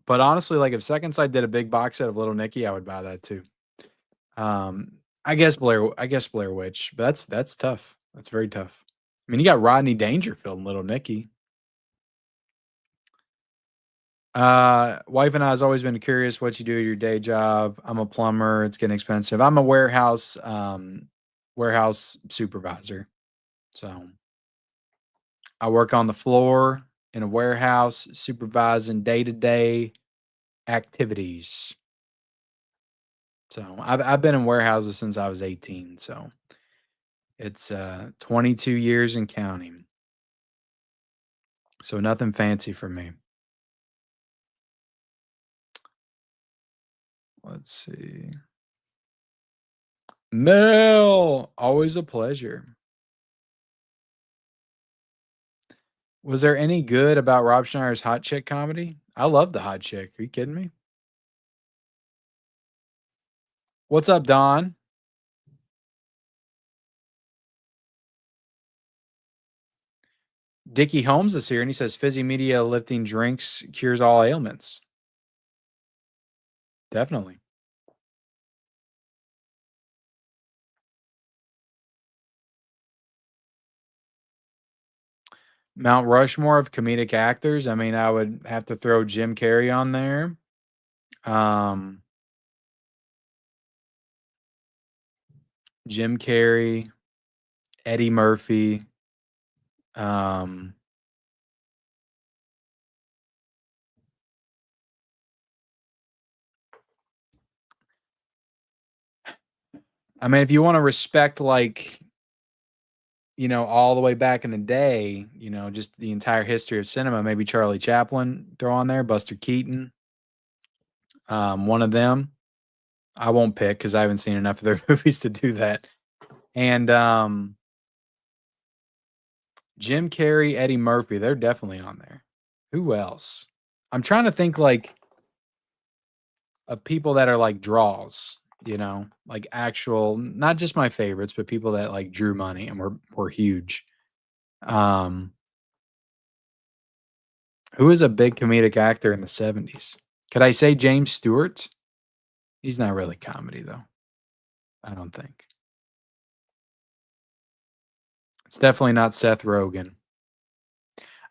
But honestly, like if Second Sight did a big box set of Little Nicky, I would buy that too. I guess Blair Witch, but that's tough. That's very tough. I mean, you got Rodney Dangerfield and Little Nicky. Wife and I has always been curious what you do at your day job. I'm a plumber. It's getting expensive. I'm a warehouse supervisor. So I work on the floor in a warehouse, supervising day-to-day activities. So I've been in warehouses since I was 18. So it's 22 years and counting. So nothing fancy for me. Let's see. Mel, always a pleasure. Was there any good about Rob Schneider's hot chick comedy? I love the hot chick. Are you kidding me? What's up, Don? Dickie Holmes is here and he says fizzy media lifting drinks cures all ailments. Definitely. Mount Rushmore of comedic actors. I mean, I would have to throw Jim Carrey on there. Jim Carrey, Eddie Murphy. Um, I mean, if you want to respect, like, all the way back in the day, just the entire history of cinema, maybe Charlie Chaplin throw on there, Buster Keaton, one of them. I won't pick because I haven't seen enough of their movies to do that. And Jim Carrey, Eddie Murphy, they're definitely on there. Who else? I'm trying to think like of people that are like draws, like actual, not just my favorites, but people that like drew money and were huge. Who is a big comedic actor in the 70s? Could I say James Stewart? He's not really comedy though. I don't think. It's definitely not Seth Rogen.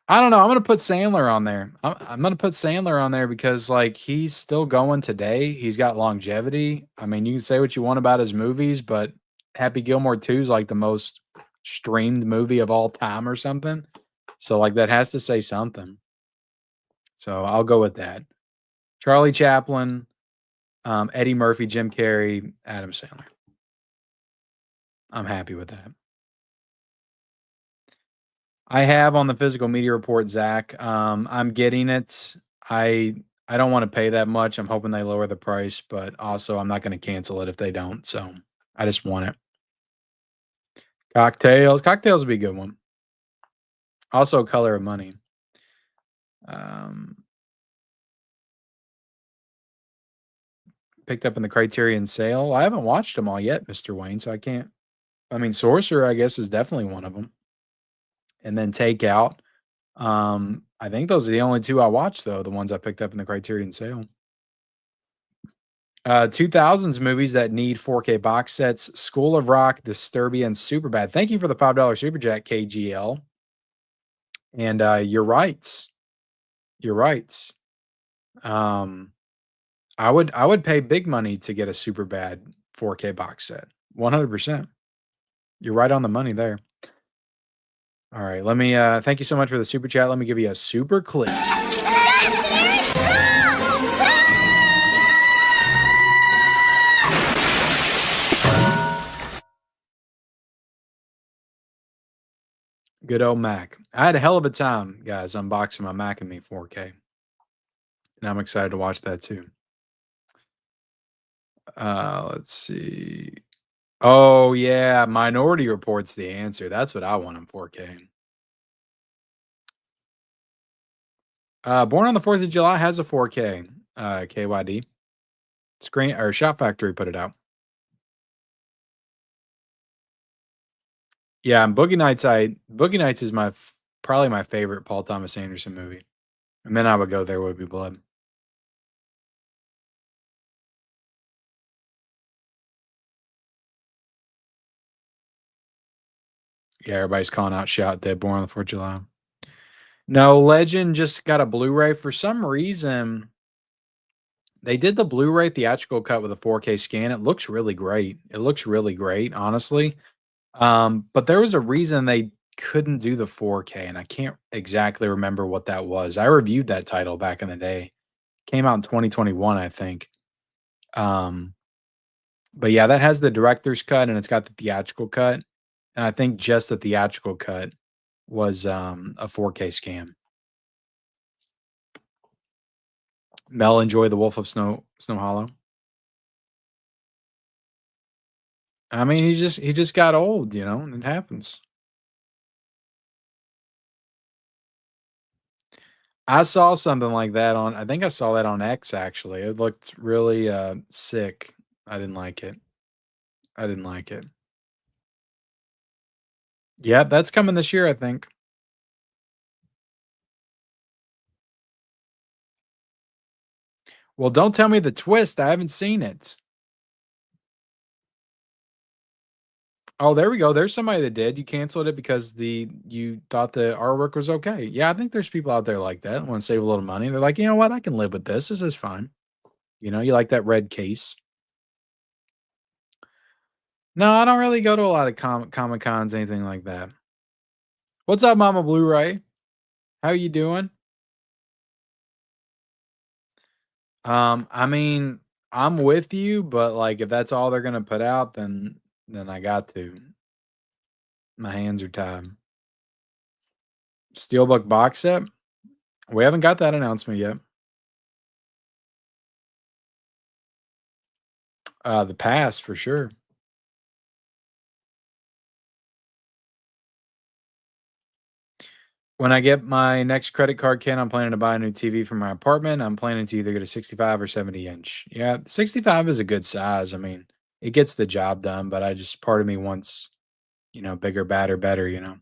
I don't know. I'm gonna put Sandler on there. I'm gonna put Sandler on there because like he's still going today. He's got longevity. I mean, you can say what you want about his movies, but Happy Gilmore 2 is like the most streamed movie of all time or something. So like that has to say something. So I'll go with that. Charlie Chaplin, Eddie Murphy, Jim Carrey, Adam Sandler. I'm happy with that. I have on the physical media report, Zach. I'm getting it. I don't want to pay that much. I'm hoping they lower the price, but also I'm not going to cancel it if they don't. So I just want it. Cocktails would be a good one. Also, Color of Money. Picked up in the Criterion sale. I haven't watched them all yet, Mr. Wayne, so I can't. I mean, Sorcerer, I guess, is definitely one of them. And then Takeout. I think those are the only two I watched, though, the ones I picked up in the Criterion sale. 2000s movies that need 4K box sets: School of Rock, Disturbia, and Superbad. Thank you for the $5 super chat, KGL. And you're right. You're right. I would pay big money to get a Superbad 4K box set. 100%. You're right on the money there. All right, let me thank you so much for the super chat. Let me give you a super clip. Good old Mac. I had a hell of a time, guys, unboxing my Mac and Me 4K. And I'm excited to watch that too. Let's see. Oh yeah, Minority Report's the answer. That's what I want in 4K. Born on the 4th of July has a 4K KYD. Screen or Shop Factory put it out. Yeah, and Boogie Nights is probably my favorite Paul Thomas Anderson movie, and then I would go There Would Be Blood. Yeah, everybody's calling out Shout Dead Born on the 4th of July. No, Legend just got a Blu-ray. For some reason, they did the Blu-ray theatrical cut with a 4K scan. It looks really great. It looks really great, honestly. But there was a reason they couldn't do the 4K, and I can't exactly remember what that was. I reviewed that title back in the day. Came out in 2021, I think. Um, but yeah, that has the director's cut and it's got the theatrical cut. And I think just the theatrical cut was a 4K scan. Mel enjoy The Wolf of Snow Hollow. I mean, he just got old, and it happens. I saw something like that I think I saw that on X actually. It looked really sick. I didn't like it. I didn't like it. Yeah, that's coming this year, I think. Well, don't tell me the twist. I haven't seen it. Oh, there we go. There's somebody that did. You canceled it because you thought the artwork was okay. Yeah, I think there's people out there like that want to save a little money. They're like, you know what? I can live with this. This is fine. You like that red case. No, I don't really go to a lot of Comic Cons, anything like that. What's up, Mama Blu-ray? How you doing? I mean, I'm with you, but like if that's all they're gonna put out, then I got to. My hands are tied. Steelbook box set? We haven't got that announcement yet. The pass for sure. When I get my next credit card, Ken, I'm planning to buy a new TV for my apartment. I'm planning to either get a 65 or 70 inch. Yeah, 65 is a good size. I mean, it gets the job done, but part of me wants, bigger, badder, better. Yeah,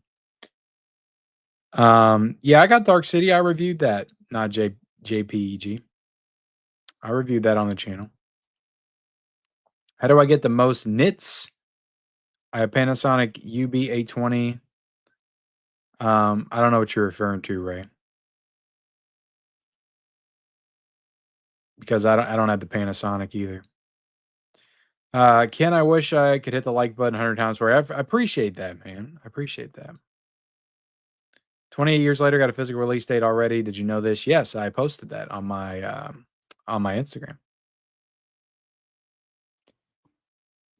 I got Dark City. I reviewed that, not JPEG. I reviewed that on the channel. How do I get the most nits? I have Panasonic UB820. I don't know what you're referring to, Ray, because I don't have the Panasonic either. Ken, I wish I could hit the like button 100 times for you. I appreciate that, man. I appreciate that. 28 years later, got a physical release date already. Did you know this? Yes, I posted that on my Instagram.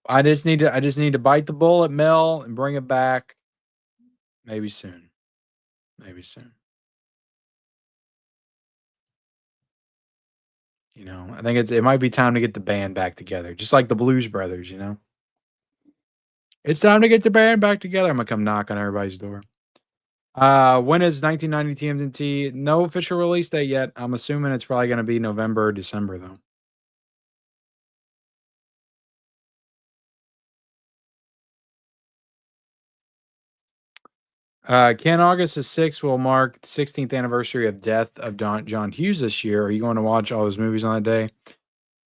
I just need to bite the bullet, Mel, and bring it back. Maybe soon. Maybe soon. I think it might be time to get the band back together, just like the Blues Brothers. It's time to get the band back together. I'm gonna come knock on everybody's door. When is 1990 TMNT? No official release date yet. I'm assuming it's probably gonna be November or December though. Ken, August the 6th will mark the 16th anniversary of death of John Hughes this year. Are you going to watch all his movies on that day?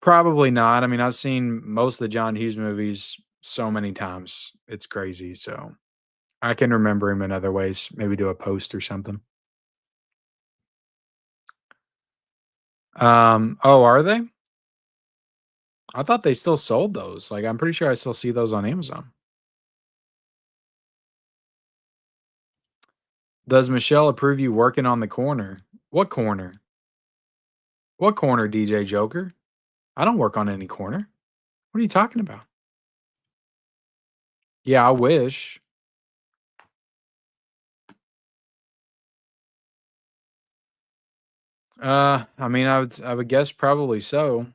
Probably not. I mean, I've seen most of the John Hughes movies so many times. It's crazy. So I can remember him in other ways. Maybe do a post or something. Oh, are they? I thought they still sold those. Like, I'm pretty sure I still see those on Amazon. Does Michelle approve you working on the corner? What corner? What corner, DJ Joker? I don't work on any corner. What are you talking about? Yeah, I wish. I mean, I would guess probably so.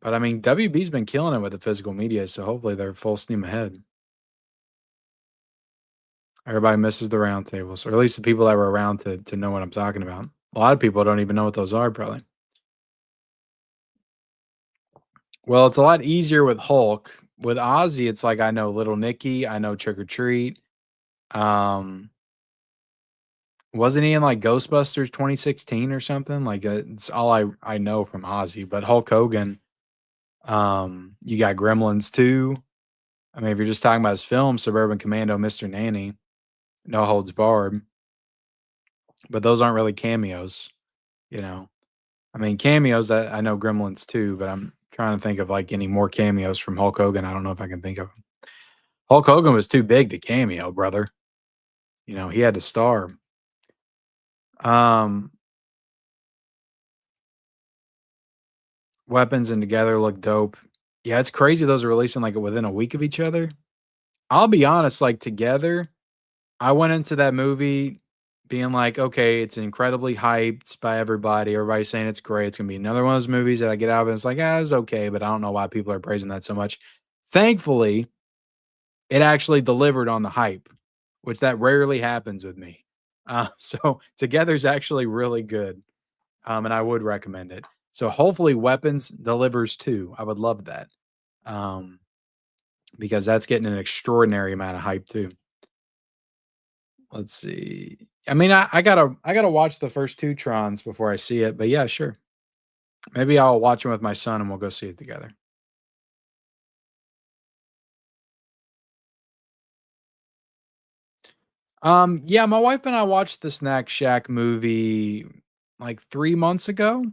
But I mean, WB's been killing it with the physical media, so hopefully they're full steam ahead. Everybody misses the roundtables, or at least the people that were around to know what I'm talking about. A lot of people don't even know what those are, probably. Well, it's a lot easier with Hulk. With Ozzy, it's like I know Little Nicky, I know Trick or Treat, Um, wasn't he in like Ghostbusters 2016 or something? Like it's all I know from Ozzy. But Hulk Hogan, you got Gremlins 2. I mean, if you're just talking about his film, Suburban Commando, Mr. Nanny, No Holds Barred, but those aren't really cameos, you know. I mean, cameos, I know Gremlins too, but I'm trying to think of like any more cameos from Hulk Hogan. I don't know if I can think of 'em. Hulk Hogan was too big to cameo, brother. You know, he had to star. Um, Weapons and Together look dope. Yeah, it's crazy those are releasing like within a week of each other. I'll be honest, like Together, I went into that movie being like, okay, it's incredibly hyped by everybody. Everybody's saying it's great. It's gonna be another one of those movies that I get out of and it's like, ah, it's okay, but I don't know why people are praising that so much. Thankfully, it actually delivered on the hype, which that rarely happens with me. So Together's actually really good, and I would recommend it. So hopefully Weapons delivers too. I would love that, um, because that's getting an extraordinary amount of hype too. Let's see. I mean, I gotta watch the first 2 Trons before I see it, but yeah, sure. Maybe I'll watch them with my son and we'll go see it together. Yeah, my wife and I watched the Snack Shack movie like 3 months ago,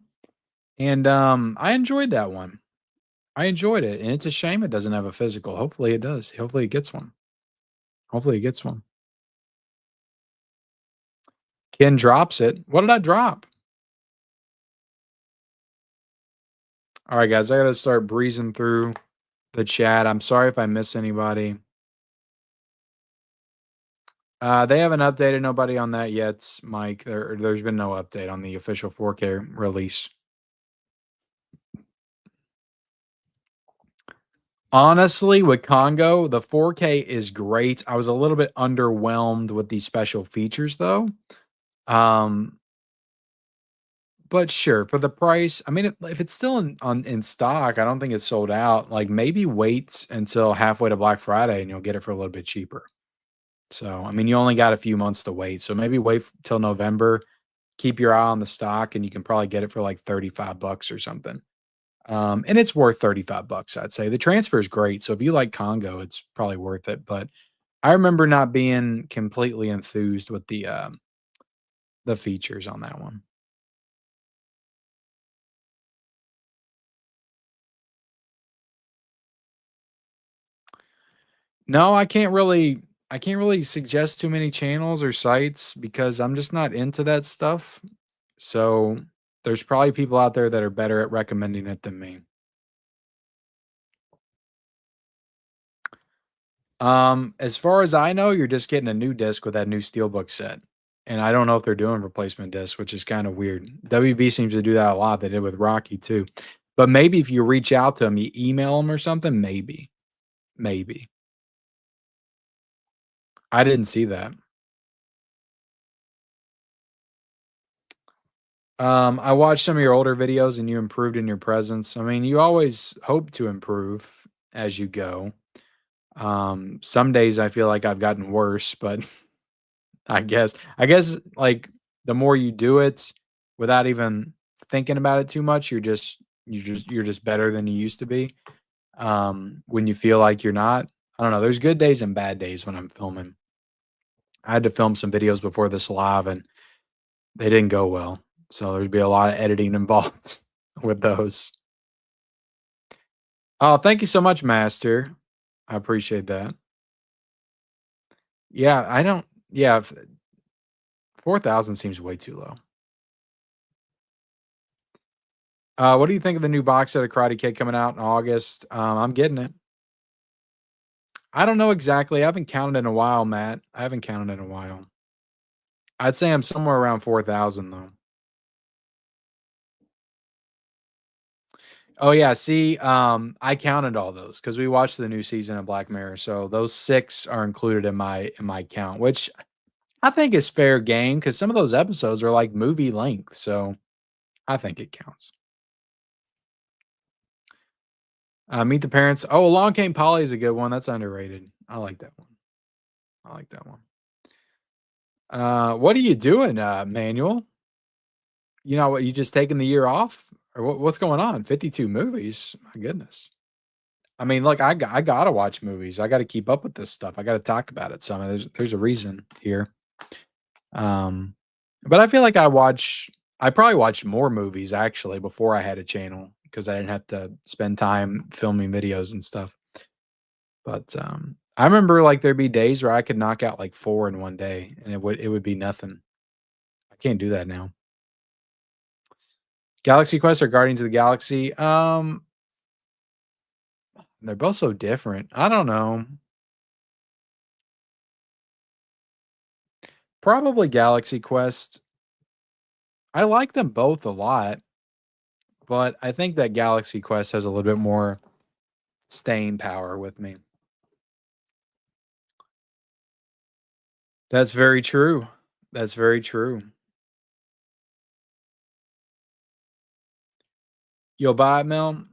and, I enjoyed that one. I enjoyed it, and it's a shame it doesn't have a physical. Hopefully it does. Hopefully it gets one. Hopefully it gets one. Ken drops it. What did I drop? Alright, guys, I gotta start breezing through the chat. I'm sorry if I miss anybody. They haven't updated nobody on that yet, Mike. There's been no update on the official 4K release. Honestly, with Congo, the 4K is great. I was a little bit underwhelmed with the special features though. Um, but sure, for the price, I mean, if it's still in stock, I don't think it's sold out. Like maybe wait until halfway to Black Friday and you'll get it for a little bit cheaper. So, I mean, you only got a few months to wait. So maybe wait till November, keep your eye on the stock and you can probably get it for like 35 bucks or something. And it's worth 35 bucks, I'd say. The transfer is great. So if you like Congo, it's probably worth it. But I remember not being completely enthused with the features on that one. No, I can't really suggest too many channels or sites because I'm just not into that stuff. So there's probably people out there that are better at recommending it than me. As far as I know, you're just getting a new disc with that new Steelbook set. And I don't know if they're doing replacement discs, which is kind of weird. WB seems to do that a lot. They did with Rocky too. But maybe if you reach out to them, you email them or something, maybe. Maybe. I didn't see that. I watched some of your older videos and you improved in your presence. I mean, you always hope to improve as you go. Some days I feel like I've gotten worse, but I guess like the more you do it without even thinking about it too much, you're just better than you used to be. When you feel like you're not. I don't know. There's good days and bad days when I'm filming. I had to film some videos before this live and they didn't go well. So there'd be a lot of editing involved with those. Oh, thank you so much, Master. I appreciate that. Yeah, I don't yeah, 4,000 seems way too low. What do you think of the new box set of Karate Kid coming out in August? I'm getting it. I don't know exactly. I haven't counted in a while, Matt. I haven't counted in a while. I'd say I'm somewhere around 4,000 though. Oh yeah, see, I counted all those because we watched the new season of Black Mirror. So those 6 are included in my count, which I think is fair game because some of those episodes are like movie length. So I think it counts. Meet the Parents. Oh, Along Came Polly is a good one. That's underrated. I like that one. I like that one. What are you doing, Manuel? You know what? You just taking the year off, or what's going on? 52 movies. My goodness. I mean, look, I gotta watch movies. I got to keep up with this stuff. I got to talk about it. So I mean, there's a reason here. Um, but I feel like I probably watched more movies actually before I had a channel because I didn't have to spend time filming videos and stuff. But I remember like there'd be days where I could knock out like 4 in one day, and it would be nothing. I can't do that now. Galaxy Quest or Guardians of the Galaxy? They're both so different. I don't know. Probably Galaxy Quest. I like them both a lot, but I think that Galaxy Quest has a little bit more staying power with me. That's very true. That's very true. You'll buy it, Mel?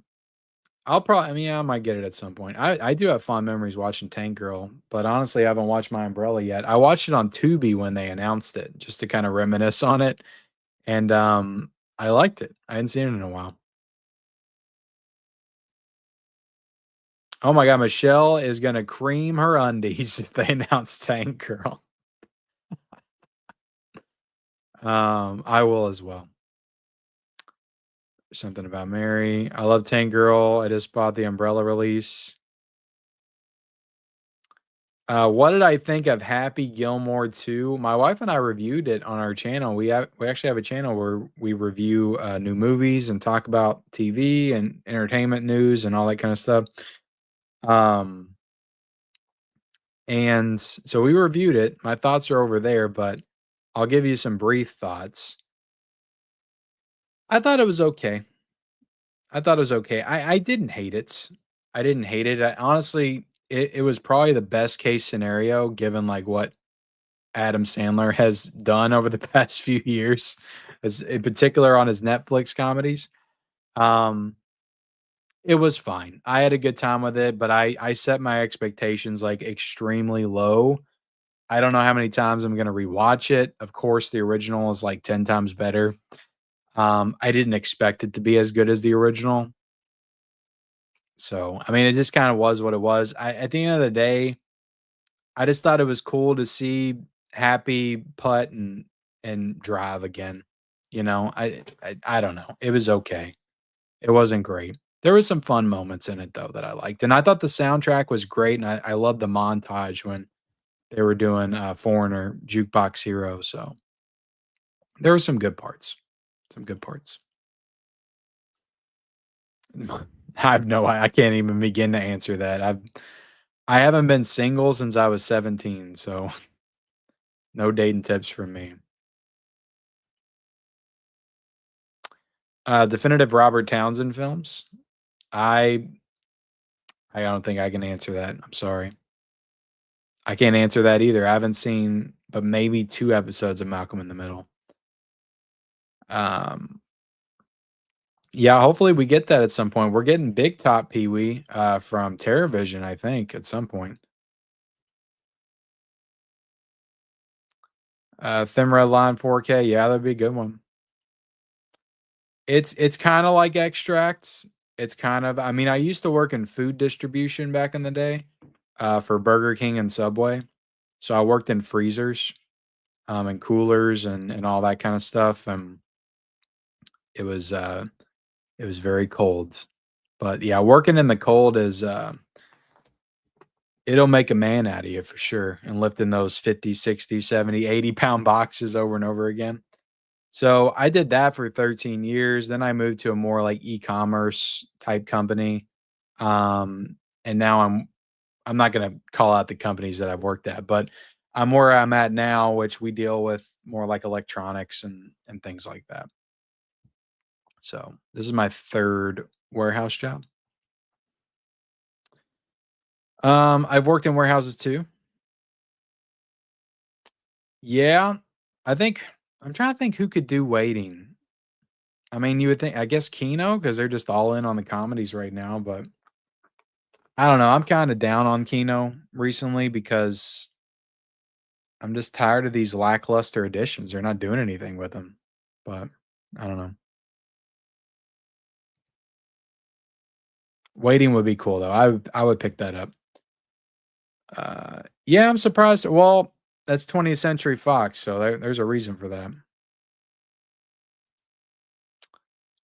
I'll probably I mean, yeah, I might get it at some point. I do have fond memories watching Tank Girl, but honestly, I haven't watched My Umbrella yet. I watched it on Tubi when they announced it, just to kinda reminisce on it, and, I liked it. I hadn't seen it in a while. Oh my god, Michelle is gonna cream her undies if they announce Tank Girl. I will as well. Something About Mary. I love Tank Girl. I just bought the Umbrella release. What did I think of Happy Gilmore 2? My wife and I reviewed it on our channel. We actually have a channel where we review new movies and talk about TV and entertainment news and all that kind of stuff. Um, and so we reviewed it. My thoughts are over there, but I'll give you some brief thoughts. I thought it was okay. I thought it was okay. I didn't hate it. I didn't hate it. Honestly, it was probably the best case scenario given like what Adam Sandler has done over the past few years, as in particular on his Netflix comedies. Um, it was fine. I had a good time with it, but I set my expectations like extremely low. I don't know how many times I'm gonna rewatch it. Of course, the original is like 10 times better. I didn't expect it to be as good as the original. So, I mean, it just kind of was what it was. At the end of the day, I just thought it was cool to see Happy putt and drive again. You know, I don't know. It was okay. It wasn't great. There was some fun moments in it though that I liked, and I thought the soundtrack was great, and I loved the montage when they were doing Foreigner, Jukebox Hero. So there were some good parts. Some good parts. I have no I can't even begin to answer that. I haven't been single since I was 17, so no dating tips from me. Definitive Robert Townsend films? I I don't think I can answer that. I'm sorry. I can't answer that either. I haven't seen but maybe 2 episodes of Malcolm in the Middle. Um, yeah, hopefully we get that at some point. We're getting Big Top Pee-wee, from TerraVision, I think, at some point. Thin Red Line 4K, yeah, that'd be a good one. It's kinda like extracts. It's kind of I mean, I used to work in food distribution back in the day, for Burger King and Subway. So I worked in freezers, and coolers and all that kinda stuff, and it was, uh, it was very cold. But, yeah, working in the cold is, it'll make a man out of you for sure, and lifting those 50, 60, 70, 80-pound boxes over and over again. So I did that for 13 years. Then I moved to a more like e-commerce type company. And now I'm not gonna call out the companies that I've worked at, but I'm where I'm at now, which we deal with more like electronics and things like that. So this is my third warehouse job. I've worked in warehouses too. Yeah, I think I'm trying to think who could do waiting. I mean, you would think I guess Kino because they're just all in on the comedies right now, but I don't know. I'm kinda down on Kino recently because I'm just tired of these lackluster editions. They're not doing anything with them. But I don't know. Waiting would be cool though. I would pick that up. Yeah, I'm surprised. Well, that's 20th Century Fox, so there's a reason for that.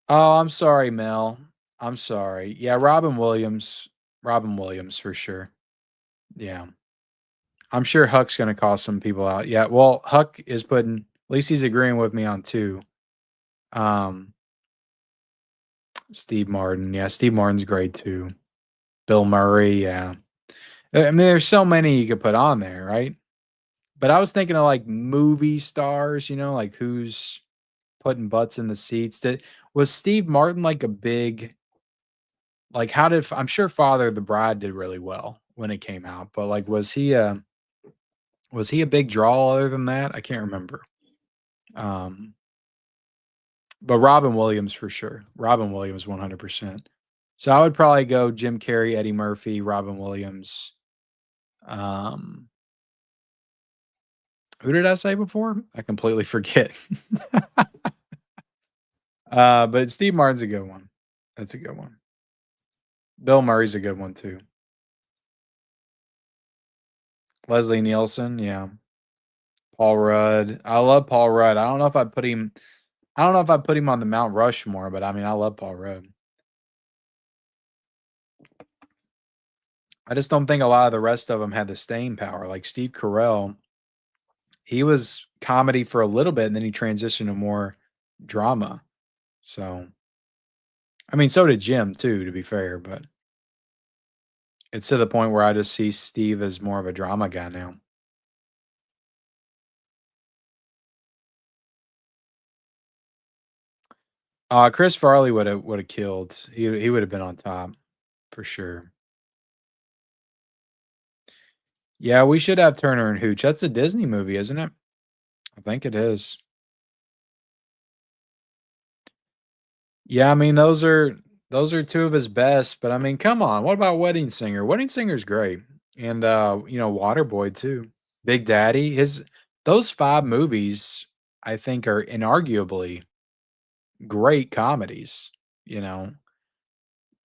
Oh, I'm sorry, Mel. I'm sorry. Yeah, Robin Williams. Robin Williams for sure. Yeah. I'm sure Huck's gonna call some people out. Yeah, well, Huck is putting at least he's agreeing with me on 2. Um, Steve Martin. Yeah, Steve Martin's great too. Bill Murray, yeah. I mean, there's so many you could put on there, right? But I was thinking of like movie stars, like who's putting butts in the seats. That was Steve Martin like a big like how did I'm sure Father of the Bride did really well when it came out, but like was he a big draw other than that? I can't remember. Um but Robin Williams for sure. Robin Williams 100%. So I would probably go Jim Carrey, Eddie Murphy, Robin Williams. Um who did I say before? I completely forget. But Steve Martin's a good one. That's a good one. Bill Murray's a good one too. Leslie Nielsen, yeah. Paul Rudd. I love Paul Rudd. I don't know if I'd put him on the Mount Rushmore, but I mean I love Paul Rudd. I just don't think a lot of the rest of them had the staying power. Like Steve Carell, he was comedy for a little bit and then he transitioned to more drama. So I mean so did Jim too, to be fair, but it's to the point where I just see Steve as more of a drama guy now. Chris Farley would have killed. He would have been on top for sure. Yeah, we should have Turner and Hooch. That's a Disney movie, isn't it? I think it is. Yeah, I mean those are two of his best, but I mean, come on, what about Wedding Singer? Wedding Singer's great. And Waterboy too. Big Daddy. His those 5 movies I think are inarguably great comedies, you know.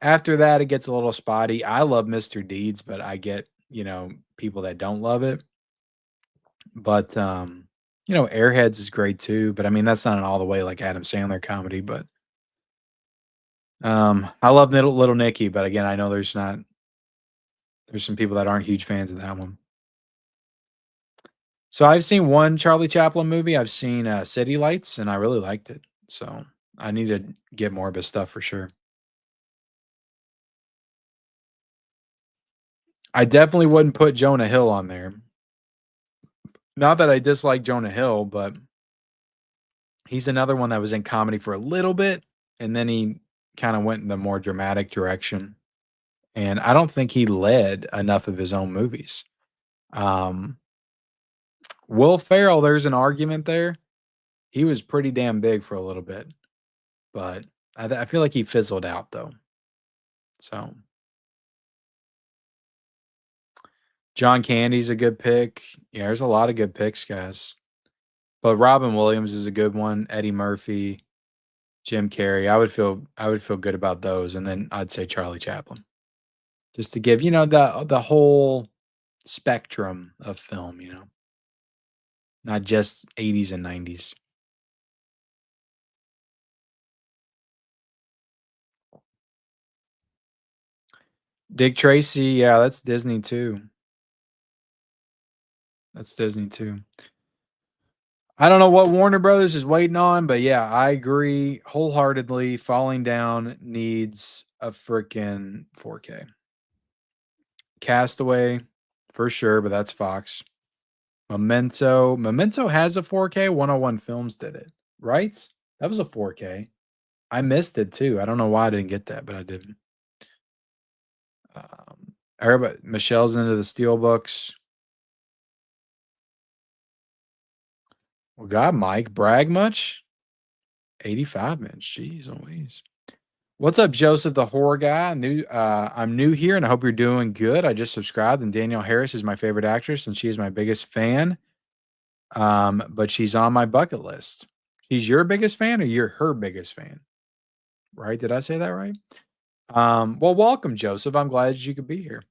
After that it gets a little spotty. I love Mr. Deeds, but I get, people that don't love it. But Airheads is great too, but I mean that's not an all the way like Adam Sandler comedy, but I love Little Nicky, but again, I know there's some people that aren't huge fans of that one. So I've seen one Charlie Chaplin movie. I've seen City Lights, and I really liked it. So I need to get more of his stuff for sure. I definitely wouldn't put Jonah Hill on there. Not that I dislike Jonah Hill, but he's another one that was in comedy for a little bit, and then he kind of went in the more dramatic direction. And I don't think he led enough of his own movies. Um, Will Ferrell, there's an argument there. He was pretty damn big for a little bit, but I feel like he fizzled out though. So John Candy's a good pick. Yeah, there's a lot of good picks, guys. But Robin Williams is a good one. Eddie Murphy, Jim Carrey. I would feel good about those, and then I'd say Charlie Chaplin, just to give the whole spectrum of film. Not just 80s and 90s. Dick Tracy, yeah, that's Disney too. That's Disney too. I don't know what Warner Brothers is waiting on, but yeah, I agree wholeheartedly. Falling Down needs a freaking 4K. Castaway, for sure, but that's Fox. Memento has a 4K. 101 Films did it, right? That was a 4K. I missed it too. I don't know why I didn't get that, but I didn't. Everybody, Michelle's into the Steelbooks. Well, God, Mike, brag much? 85 minutes. Jeez Louise. What's up, Joseph, the horror guy? I'm new here, and I hope you're doing good. I just subscribed, and Danielle Harris is my favorite actress, and she is my biggest fan. but she's on my bucket list. She's your biggest fan or you're her biggest fan, right? Did I say that right? Well, welcome, Joseph. I'm glad that you could be here.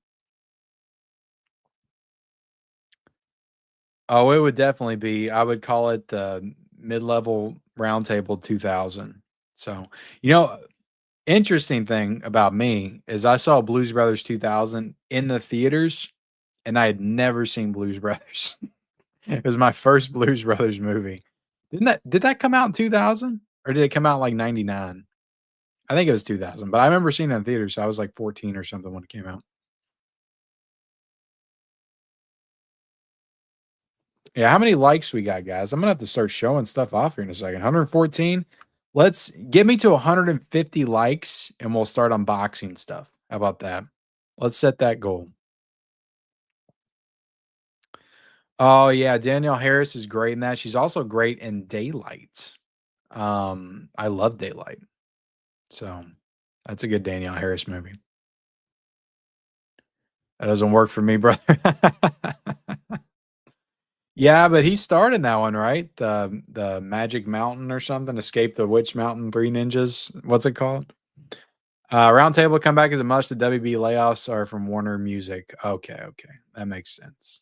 Oh, it would definitely be. I would call it the mid-level roundtable 2000. So, you know, interesting thing about me is I saw Blues Brothers 2000 in the theaters, and I had never seen Blues Brothers. It was my first Blues Brothers movie. Did that come out in 2000 or did it come out in like 99? I think it was 2000, but I remember seeing it in theaters. So I was like 14 or something when it came out. Yeah, how many likes we got, guys? I'm gonna have to start showing stuff off here in a second. 114. Let's get me to 150 likes and we'll start unboxing stuff. How about that? Let's set that goal. Oh yeah, Danielle Harris is great in that. She's also great in Daylight. I love Daylight. So that's a good Danielle Harris movie. That doesn't work for me, brother. Yeah, but he starred in that one, right? The Magic Mountain or something, Escape the Witch Mountain, Three Ninjas. What's it called? Roundtable comeback is a must. The WB layoffs are from Warner Music. Okay, okay. That makes sense.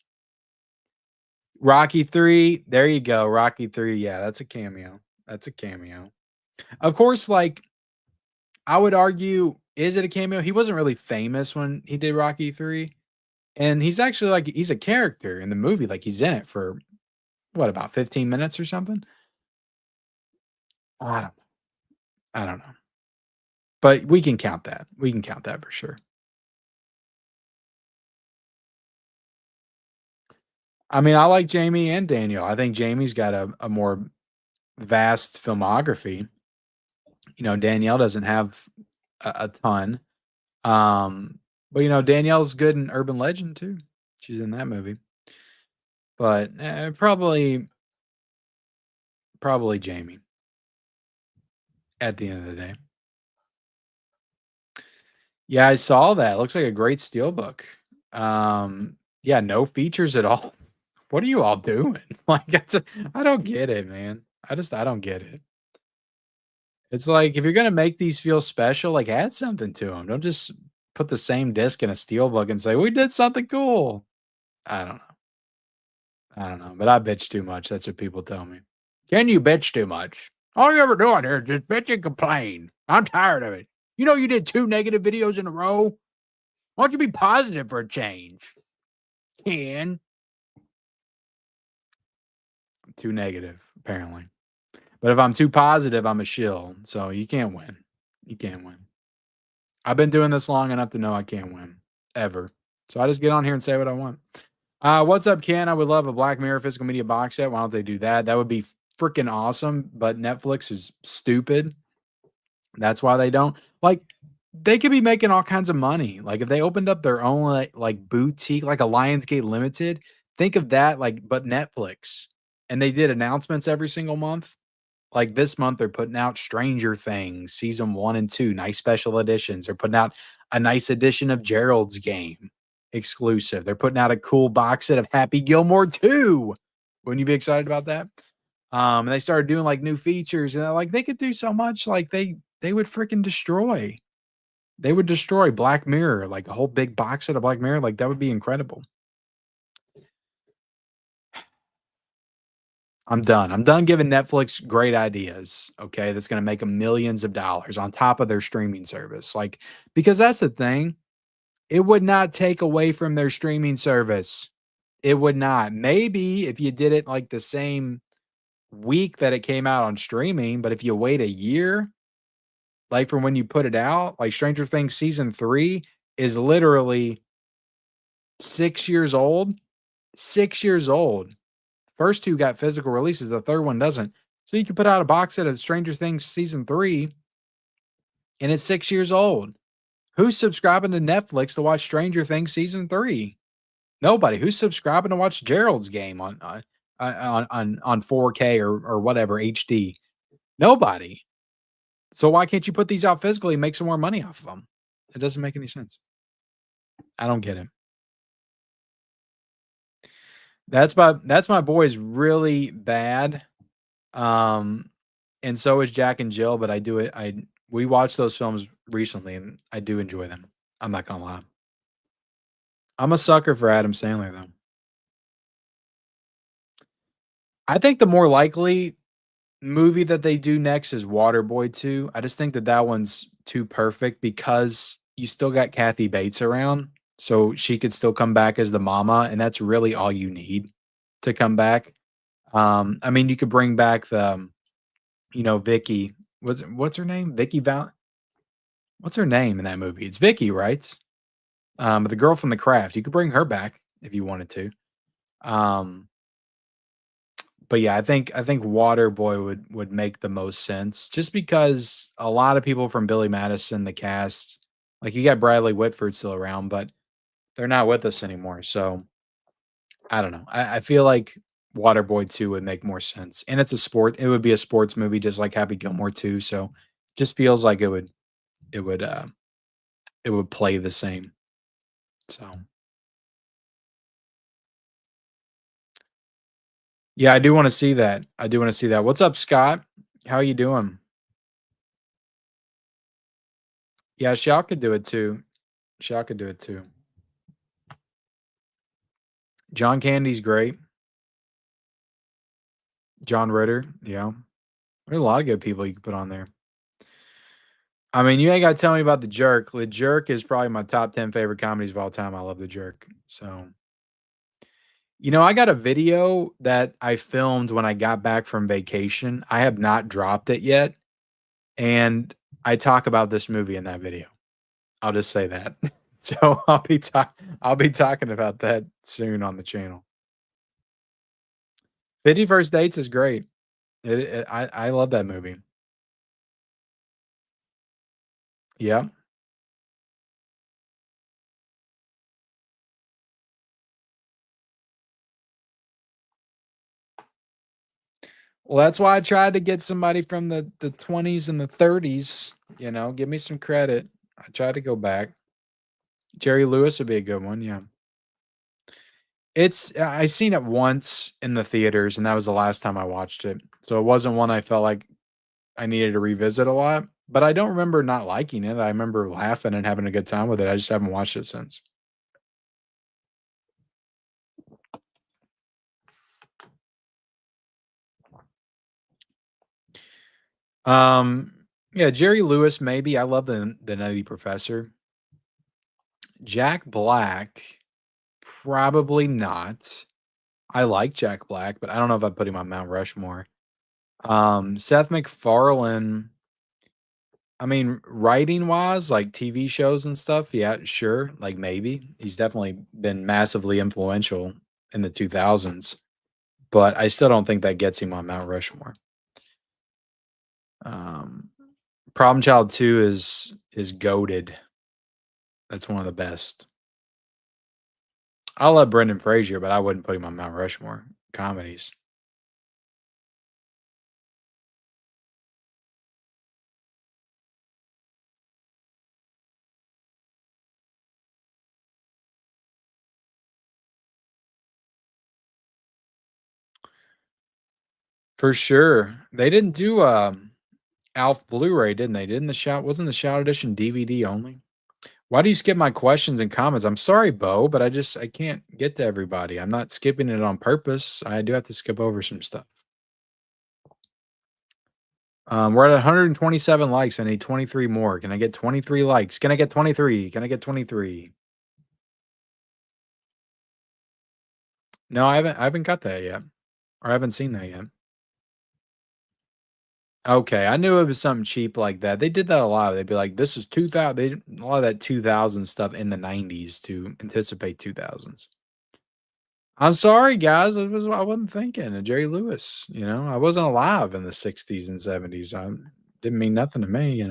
Rocky 3, there you go. Rocky 3. Yeah, that's a cameo. That's a cameo. Of course, like I would argue, is it a cameo? He wasn't really famous when he did Rocky 3. And he's actually like he's a character in the movie. Like he's in it for what about 15 minutes or something? I don't I don't know. But we can count that. We can count that for sure. I mean, I like Jamie and Daniel. I think Jamie's got a more vast filmography. You know, Danielle doesn't have a ton. But you know, Danielle's good in Urban Legend too. She's in that movie. But probably Jamie at the end of the day. Yeah, I saw that. Looks like a great steelbook. Yeah, no features at all. What are you all doing? Like, I don't get it, man. I don't get it. It's like if you're gonna make these feel special, like add something to them. Don't just put the same disc in a steelbook and say we did something cool. I don't know. I don't know, but I bitch too much. That's what people tell me. Can you bitch too much? All you ever doing here is just bitch and complain. I'm tired of it. You know you did 2 negative videos in a row? Why don't you be positive for a change? Can. I'm too negative, apparently. But if I'm too positive, I'm a shill. So you can't win. You can't win. I've been doing this long enough to know I can't win ever. So I just get on here and say what I want. What's up, Ken? I would love a Black Mirror physical media box set. Why don't they do that? That would be freaking awesome. But Netflix is stupid. That's why they don't. Like, they could be making all kinds of money. Like, if they opened up their own like boutique, like a Lionsgate Limited, think of that, like, but Netflix. And they did announcements every single month. Like this month, they're putting out Stranger Things season 1 and 2, nice special editions. They're putting out a nice edition of Gerald's Game exclusive. They're putting out a cool box set of Happy Gilmore 2. Wouldn't you be excited about that? And they started doing like new features and like they could do so much. Like they would freaking destroy. They would destroy Black Mirror, like a whole big box set of Black Mirror. Like that would be incredible. I'm done. I'm done giving Netflix great ideas, okay, that's gonna make them millions of dollars on top of their streaming service, like because that's the thing, it would not take away from their streaming service. It would not. Maybe if you did it, like, the same week that it came out on streaming, but if you wait a year, like, from when you put it out, like, Stranger Things season 3 is literally 6 years old. 6 years old. First 2 got physical releases, the 3rd one doesn't. So you can put out a box set of Stranger Things season 3 and it's 6 years old. Who's subscribing to Netflix to watch Stranger Things season 3? Nobody. Who's subscribing to watch Gerald's Game on 4K or whatever HD? Nobody. So why can't you put these out physically and make some more money off of them? It doesn't make any sense. I don't get it. That's My Boy's really bad. Um, and so is Jack and Jill, but I do it. We watched those films recently, and I do enjoy them. I'm not gonna lie. I'm a sucker for Adam Sandler, though. I think the more likely movie that they do next is Waterboy 2. I just think that that one's too perfect because you still got Kathy Bates around, so she could still come back as the mama, and that's really all you need to come back. I mean, you could bring back Vicky. What's her name? Vicky Val. What's her name in that movie? It's Vicky, right? The girl from The Craft. You could bring her back if you wanted to. Um, but yeah, I think Waterboy would make the most sense just because a lot of people from Billy Madison, the cast, like you got Bradley Whitford still around, but they're not with us anymore. So I don't know. I feel like Waterboy 2 would make more sense. And it would be a sports movie just like Happy Gilmore 2. So just feels like it would it would play the same. So yeah, I do want to see that. I do want to see that. What's up, Scott? How are you doing? Yeah, Shao could do it too. Shao could do it too. John Candy's great. John Ritter, yeah. There's a lot of good people you could put on there. I mean, you ain't got to tell me about The Jerk. The Jerk is probably my top 10 favorite comedies of all time. I love The Jerk. So, I got a video that I filmed when I got back from vacation. I have not dropped it yet. And I talk about this movie in that video. I'll just say that. So I'll be talking about that soon on the channel. 50 First Dates is great. I love that movie. Yeah. Well, that's why I tried to get somebody from the 20s and the 30s, give me some credit. I tried to go back. Jerry Lewis would be a good one, yeah. I seen it once in the theaters, and that was the last time I watched it. So it wasn't one I felt like I needed to revisit a lot, but I don't remember not liking it. I remember laughing and having a good time with it. I just haven't watched it since. Um, yeah, Jerry Lewis, maybe. I love the Nutty Professor. Jack Black, probably not. I like Jack Black, but I don't know if I'd put him on Mount Rushmore. Seth MacFarlane, I mean, writing wise, like TV shows and stuff, yeah, sure, like maybe. He's definitely been massively influential in the 2000s, but I still don't think that gets him on Mount Rushmore. Um, Problem Child 2 is goated. That's one of the best. I love Brendan Fraser, but I wouldn't put him on Mount Rushmore comedies. For sure. They didn't do Alf Blu-ray, didn't they? Didn't the shout wasn't the shout edition DVD only? Why do you skip my questions and comments? I'm sorry, Bo, but I can't get to everybody. I'm not skipping it on purpose. I do have to skip over some stuff. We're at 127 likes. I need 23 more. Can I get 23 likes? Can I get 23? Can I get 23? No, I haven't got that yet. Or I haven't seen that yet. Okay, I knew it was something cheap like that. They did that a lot. They'd be like, "This is 2000." They did a lot of that 2000 stuff in the 90s to anticipate 2000s. I'm sorry, guys. I wasn't thinking of Jerry Lewis. I wasn't alive in the 60s and 70s. I didn't mean nothing to me.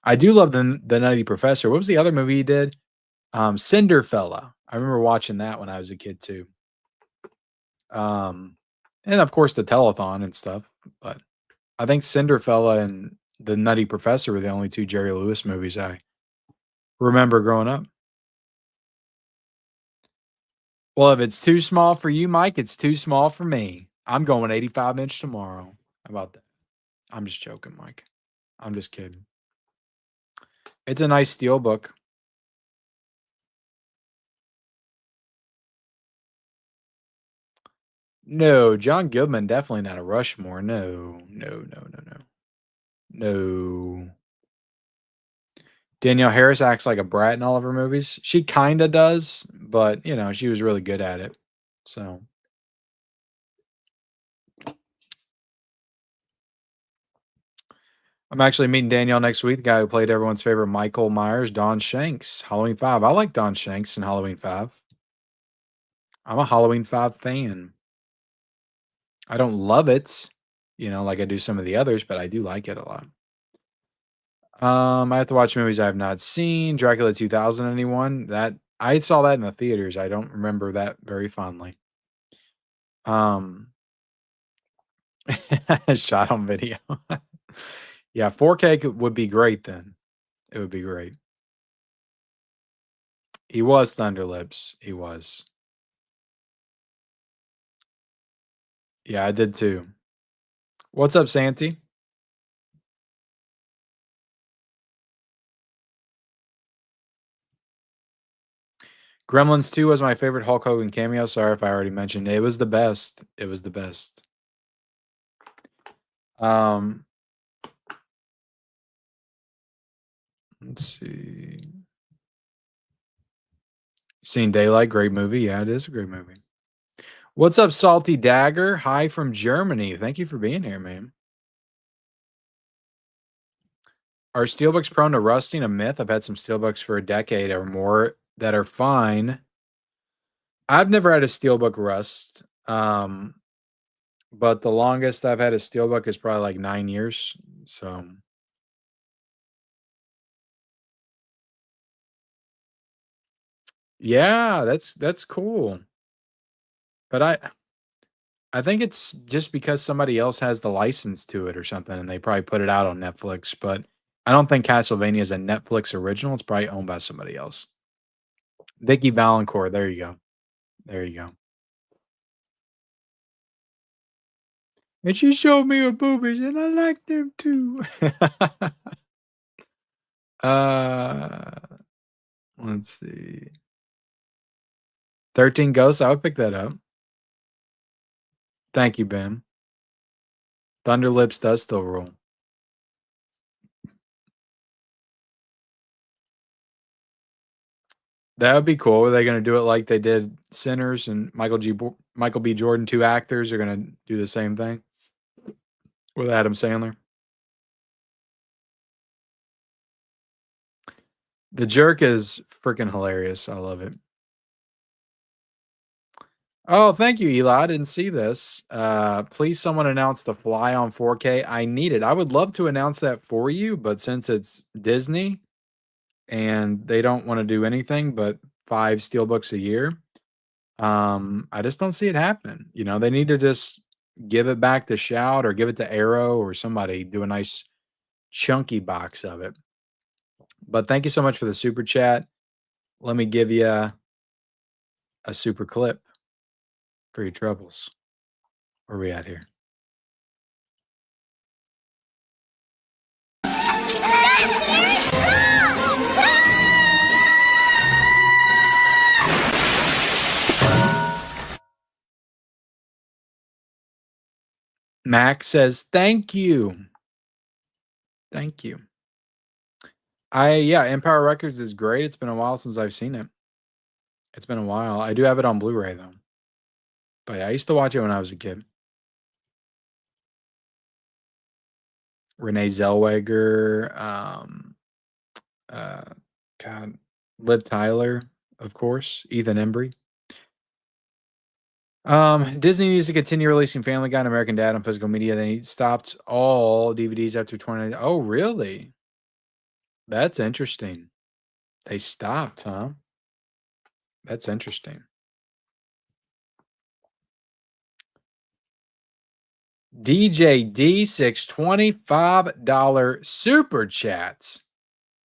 I do love the Nutty Professor. What was the other movie he did? Cinderfella. I remember watching that when I was a kid too. Um, and of course the telethon and stuff. But I think Cinderfella and the Nutty Professor were the only two Jerry Lewis movies I remember growing up. Well, if it's too small for you, Mike, it's too small for me. I'm going 85-inch tomorrow. How about that? I'm just joking, Mike. I'm just kidding. It's a nice steel book. No, John Goodman, definitely not a Rushmore. No, no, no, no, no. No. Danielle Harris acts like a brat in all of her movies. She kinda does, but, you know, she was really good at it. So, I'm actually meeting Danielle next week, the guy who played everyone's favorite Michael Myers, Don Shanks, Halloween 5. I like Don Shanks in Halloween 5. I'm a Halloween 5 fan. I don't love it, you know, like I do some of the others, but I do like it a lot. I have to watch movies I have not seen. Dracula 2000, anyone? That I saw that in the theaters. I don't remember that very fondly. Um, shot on video. Yeah, 4K would be great then. It would be great. He was Thunderlips. He was. Yeah, I did too. What's up, Santy? Gremlins 2 was my favorite Hulk Hogan cameo. Sorry if I already mentioned it. It was the best. It was the best. Um, let's see. Seen Daylight, great movie. Yeah, it is a great movie. What's up, Salty Dagger? Hi from Germany. Thank you for being here, man. Are steelbooks prone to rusting? A myth. I've had some steelbooks for a decade or more that are fine. I've never had a steelbook rust. But the longest I've had a steelbook is probably like 9 years. So yeah, that's cool. But I think it's just because somebody else has the license to it or something, and they probably put it out on Netflix. But I don't think Castlevania is a Netflix original. It's probably owned by somebody else. Vicky Valancourt. There you go. There you go. And she showed me her boobies, and I like them too. uh, let's see. 13 Ghosts. I would pick that up. Thank you, Ben. Thunderlips does still rule. That would be cool. Are they gonna do it like they did Sinners and Michael B. Jordan, 2 actors are gonna do the same thing with Adam Sandler? The Jerk is freaking hilarious. I love it. Oh, thank you, Eli. I didn't see this. Please someone announce The Fly on 4K. I need it. I would love to announce that for you, but since it's Disney and they don't wanna do anything but 5 steelbooks a year, I just don't see it happening. You know, they need to just give it back to Shout or give it to Arrow or somebody do a nice chunky box of it. But thank you so much for the super chat. Let me give you a super clip for your troubles. Where are we at here? Max says, thank you. Thank you. Yeah, Empire Records is great. It's been a while since I've seen it. It's been a while. I do have it on Blu-ray though. But yeah, I used to watch it when I was a kid. Renee Zellweger, uh, God, Liv Tyler, of course, Ethan Embry. Disney needs to continue releasing Family Guy and American Dad on physical media. They stopped all DVDs after 20. Oh, really? That's interesting. They stopped, huh? That's interesting. DJ D6 $25 super chats.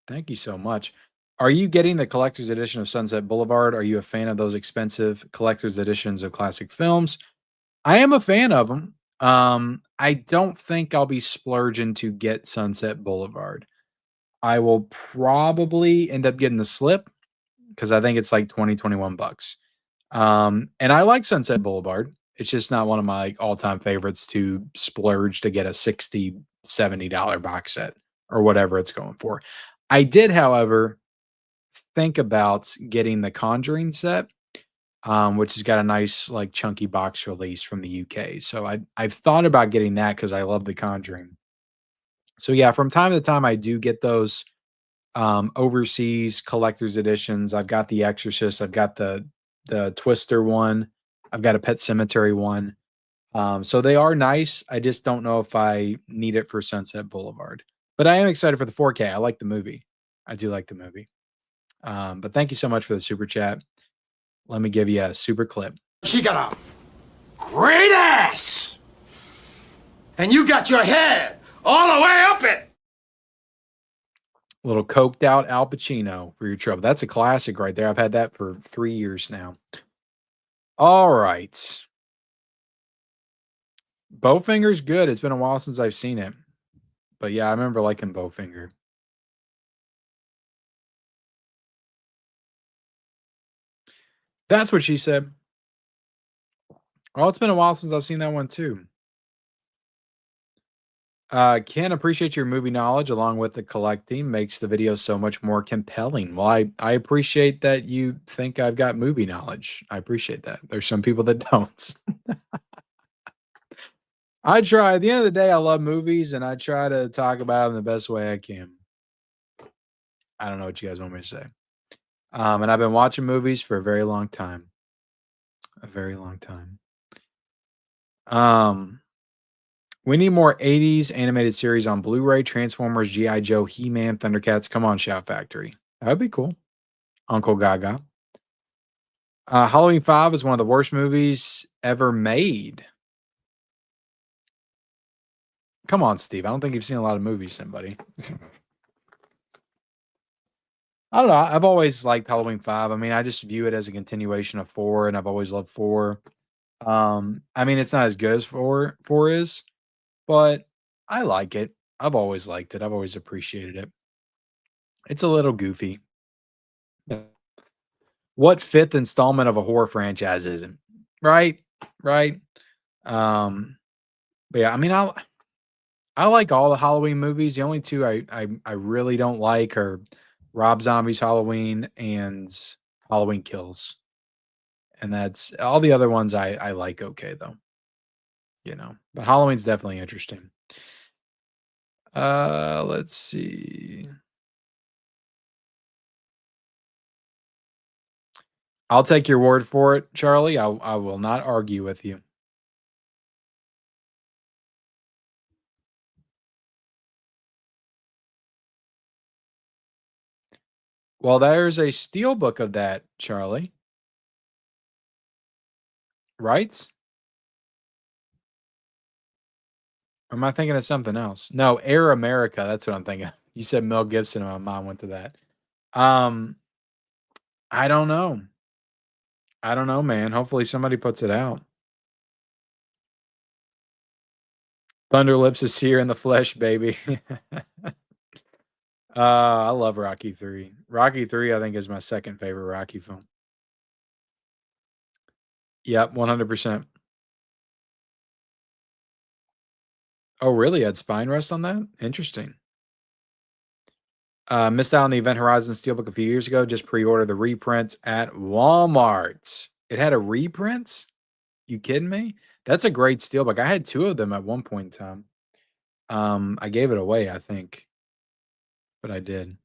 Thank you so much. Are you getting the collector's edition of Sunset Boulevard? Are you a fan of those expensive collector's editions of classic films? I am a fan of them. I don't think I'll be splurging to get Sunset Boulevard. I will probably end up getting the slip because I think it's like 21 bucks. And I like Sunset Boulevard. It's just not one of my like, all-time favorites to splurge to get a $60, $70 box set or whatever it's going for. I did, however, think about getting the Conjuring set, which has got a nice, like, chunky box release from the UK. So I've thought about getting that because I love The Conjuring. So yeah, from time to time, I do get those overseas collector's editions. I've got The Exorcist. I've got the Twister one. I've got a Pet Cemetery one. So they are nice. I just don't know if I need it for Sunset Boulevard. But I am excited for the 4K. I like the movie. I do like the movie. But thank you so much for the super chat. Let me give you a super clip. She got a great ass. And you got your head all the way up it. A little coked out Al Pacino for your trouble. That's a classic right there. I've had that for 3 years now. All right. Bowfinger's good. It's been a while since I've seen it. But yeah, I remember liking Bowfinger. That's what she said. Oh, it's been a while since I've seen that one too. Ken, appreciate your movie knowledge along with the collecting. Makes the video so much more compelling. Well, I appreciate that you think I've got movie knowledge. I appreciate that. There's some people that don't. I try. At the end of the day, I love movies and I try to talk about them the best way I can. I don't know what you guys want me to say. And I've been watching movies for a very long time. A very long time. We need more 80s animated series on Blu-ray, Transformers, G.I. Joe, He-Man, Thundercats. Come on, Shout Factory. That'd be cool. Uncle Gaga. Halloween 5 is one of the worst movies ever made. Come on, Steve. I don't think you've seen a lot of movies, somebody. I don't know. I've always liked Halloween 5. I mean, I just view it as a continuation of 4, and I've always loved 4. I mean, it's not as good as 4 is, but I like it. I've always liked it. I've always appreciated it. It's a little goofy. What 5th installment of a horror franchise isn't? Right? Right? But yeah, I mean, I like all the Halloween movies. The only 2 I really don't like are Rob Zombie's Halloween and Halloween Kills. And that's all the other ones I like okay though. You know, but Halloween's definitely interesting. Let's see. I'll take your word for it, Charlie. I will not argue with you. Well, there's a steelbook of that, Charlie. Right? Or am I thinking of something else? No, Air America. That's what I'm thinking. You said Mel Gibson, and my mind went to that. I don't know. I don't know, man. Hopefully somebody puts it out. Thunder Lips is here in the flesh, baby. I love Rocky 3. Rocky 3, I think, is my second favorite Rocky film. Yep, 100%. Oh, really? You had spine rest on that? Interesting. Missed out on the Event Horizon Steelbook a few years ago. Just pre-ordered the reprints at Walmart. It had a reprint? You kidding me? That's a great steelbook. I had 2 of them at one point in time. I gave it away, I think, but I did.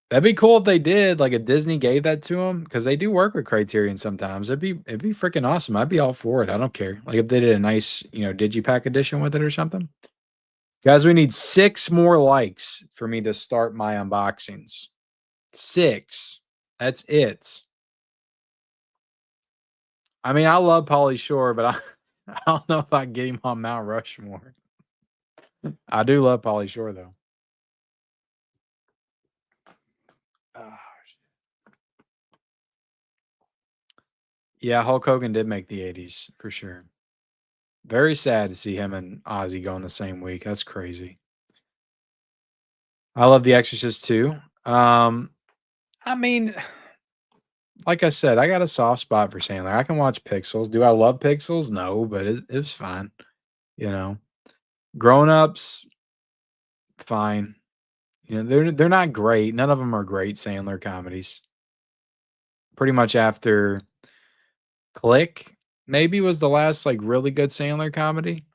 That'd be cool if they did, like, if Disney gave that to them, because they do work with Criterion sometimes. It'd be freaking awesome. I'd be all for it. I don't care. Like, if they did a nice, digipack edition with it or something. Guys, we need 6 more likes for me to start my unboxings. 6. That's it. I mean, I love Pauly Shore, but I don't know if I can get him on Mount Rushmore. I do love Pauly Shore, though. Yeah, Hulk Hogan did make the 80s for sure. Very sad to see him and Ozzy go in the same week. That's crazy. I love The Exorcist too. I mean, like I said, I got a soft spot for Sandler. I can watch Pixels. Do I love Pixels? No, but it's fine. You know, Grown Ups, fine. You know, they're not great. None of them are great Sandler comedies. Pretty much after Click, maybe was the last like really good Sandler comedy.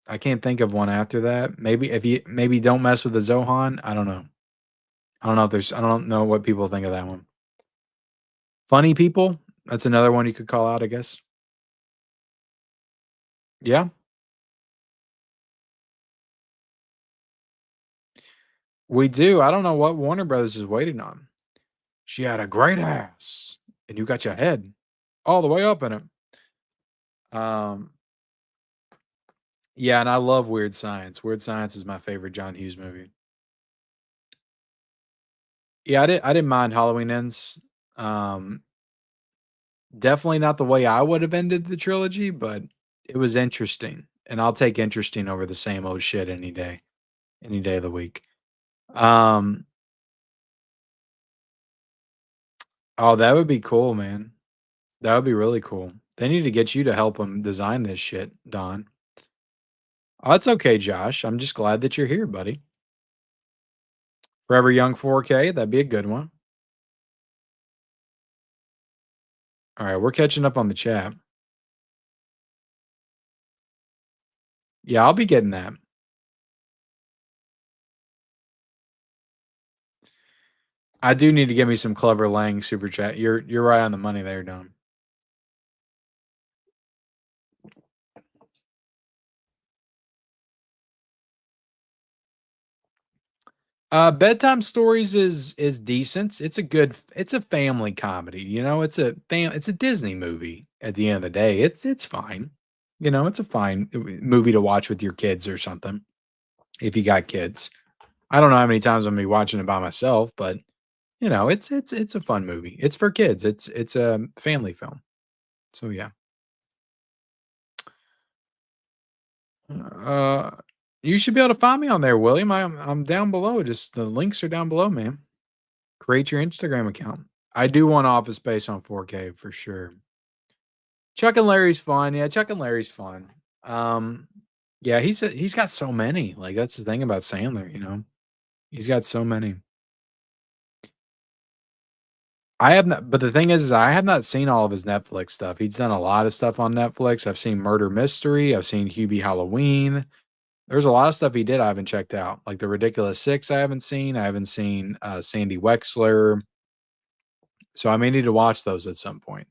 I can't think of one after that. Maybe if you maybe Don't Mess with the Zohan. I don't know. I don't know if there's I don't know what people think of that one. Funny People, that's another one you could call out, I guess. Yeah, we do. I don't know what Warner Brothers is waiting on. She had a great ass, and you got your head all the way up in it. Um, yeah, and I love Weird Science. Weird Science is my favorite John Hughes movie. Yeah, I didn't mind Halloween Ends. Um, Definitely not the way I would have ended the trilogy, but it was interesting, and I'll take interesting over the same old shit any day of the week. Um, oh, that would be cool, man. That would be really cool. They need to get you to help them design this shit, Don. Oh, it's okay, Josh. I'm just glad that you're here, buddy. Forever Young 4K, that'd be a good one. All right, we're catching up on the chat. Yeah, I'll be getting that. I do need to get me some Clever Lang super chat. You're right on the money there, Don. Bedtime Stories is decent. It's a family comedy, you know, it's a Disney movie at the end of the day. It's fine. You know, it's a fine movie to watch with your kids or something if you got kids. I don't know how many times I'm gonna be watching it by myself, but you know, it's a fun movie. It's for kids. It's a family film. So yeah. Uh you should be able to find me on there, William. I'm down below. Just the links are down below, man. Create your Instagram account. I do want Office Space on 4K for sure. Chuck and Larry's fun. Yeah, Chuck and Larry's fun. Um, yeah, he's got so many. Like that's the thing about Sandler, you know. He's got so many. I have not, but the thing is I have not seen all of his Netflix stuff. He's done a lot of stuff on Netflix. I've seen Murder Mystery. I've seen Hubie Halloween. There's a lot of stuff he did I haven't checked out. Like The Ridiculous Six, I haven't seen. I haven't seen Sandy Wexler. So I may need to watch those at some point.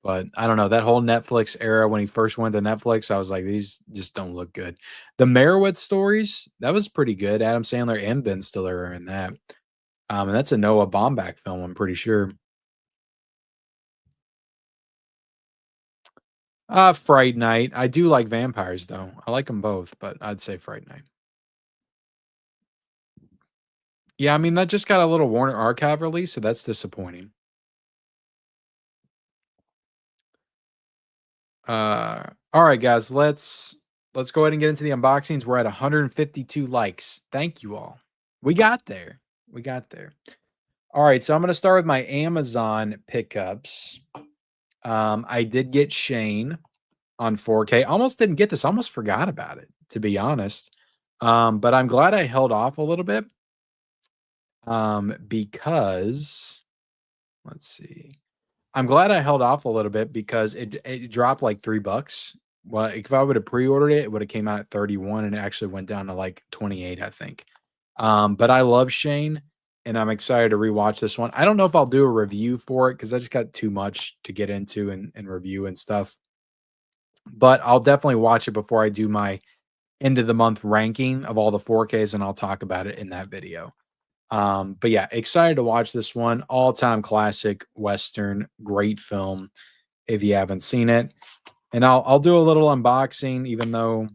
But I don't know, that whole Netflix era when he first went to Netflix, I was like, "These just don't look good." The Merowitz Stories, that was pretty good. Adam Sandler and Ben Stiller are in that. And that's a Noah Baumbach film, I'm pretty sure. Fright Night. I do like vampires, though. I like them both, but I'd say Fright Night. Yeah, I mean, that just got a little Warner Archive release, so that's disappointing. All right, guys, let's go ahead and get into the unboxings. We're at 152 likes. Thank you all. We got there. We got there. All right, so I'm gonna start with my Amazon pickups. I did get Shane on 4K. Almost didn't get this. Almost forgot about it, to be honest. But I'm glad I held off a little bit. Because let's see. I'm glad I held off a little bit because it dropped like $3. Well, if I would have pre-ordered it, it would have came out at 31 and it actually went down to like 28, I think. But I love Shane and I'm excited to rewatch this one. I don't know if I'll do a review for it because I just got too much to get into and review and stuff. But I'll definitely watch it before I do my end of the month ranking of all the 4Ks and I'll talk about it in that video. But yeah, excited to watch this one. All-time classic Western, great film if you haven't seen it. And I'll do a little unboxing, even though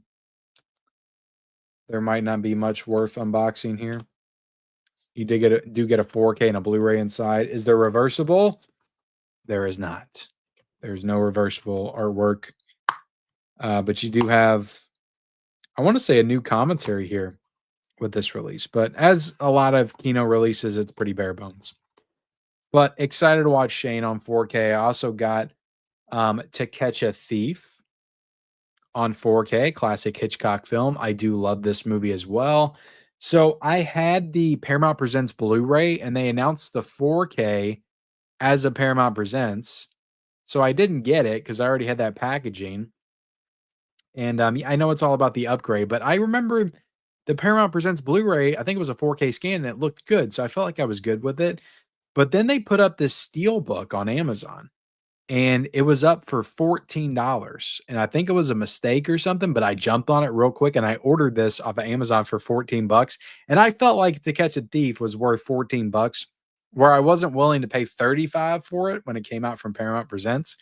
there might not be much worth unboxing here. You do get a 4K and a Blu-ray inside. Is there reversible? There is not. There's no reversible artwork. But you do have, I want to say, a new commentary here with this release. But as a lot of Kino releases, it's pretty bare bones. But excited to watch Shane on 4K. I also got To Catch a Thief on 4K, classic Hitchcock film. I do love this movie as well. So I had the Paramount Presents Blu-ray, and they announced the 4K as a Paramount Presents. So I didn't get it because I already had that packaging. And I know it's all about the upgrade, but I remember the Paramount Presents Blu-ray, I think it was a 4K scan, and it looked good. So I felt like I was good with it. But then they put up this Steelbook on Amazon, and it was up for $14. And I think it was a mistake or something, but I jumped on it real quick and I ordered this off of Amazon for $14. And I felt like To Catch a Thief was worth $14, where I wasn't willing to pay $35 for it when it came out from Paramount Presents.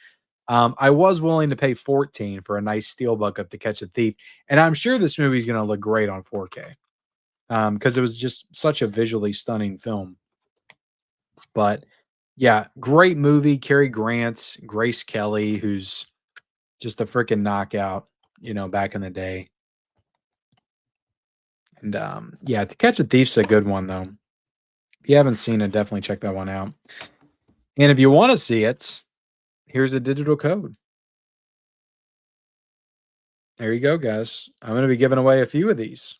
I was willing to pay $14 for a nice Steelbook of To Catch a Thief. And I'm sure this movie is going to look great on 4K because it was just such a visually stunning film. But yeah, great movie. Cary Grant, Grace Kelly, who's just a freaking knockout, back in the day. And yeah, To Catch a Thief's a good one, though. If you haven't seen it, definitely check that one out. And if you want to see it, here's a digital code. There you go, guys. I'm going to be giving away a few of these.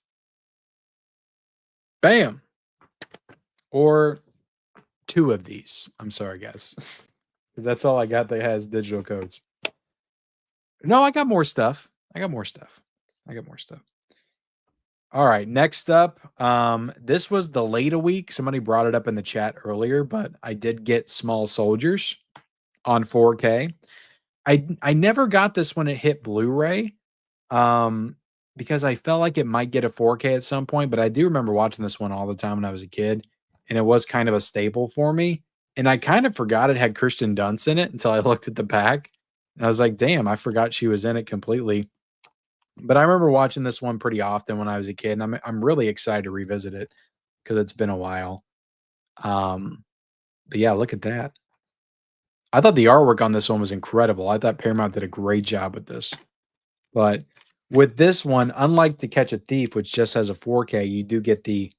Bam. Or 2 of these. I'm sorry, guys. That's all I got that has digital codes. No, I got more stuff. All right, next up, this was the late a week. Somebody brought it up in the chat earlier, but I did get Small Soldiers on 4K. I never got this when it hit Blu-ray, because I felt like it might get a 4K at some point, but I do remember watching this one all the time when I was a kid, and it was kind of a staple for me. And I kind of forgot it had Kirsten Dunst in it until I looked at the pack, and I was like, damn, I forgot she was in it completely. But I remember watching this one pretty often when I was a kid, and I'm really excited to revisit it because it's been a while. But yeah, look at that. I thought the artwork on this one was incredible. I thought Paramount did a great job with this. But with this one, unlike To Catch a Thief, which just has a 4K, you do get the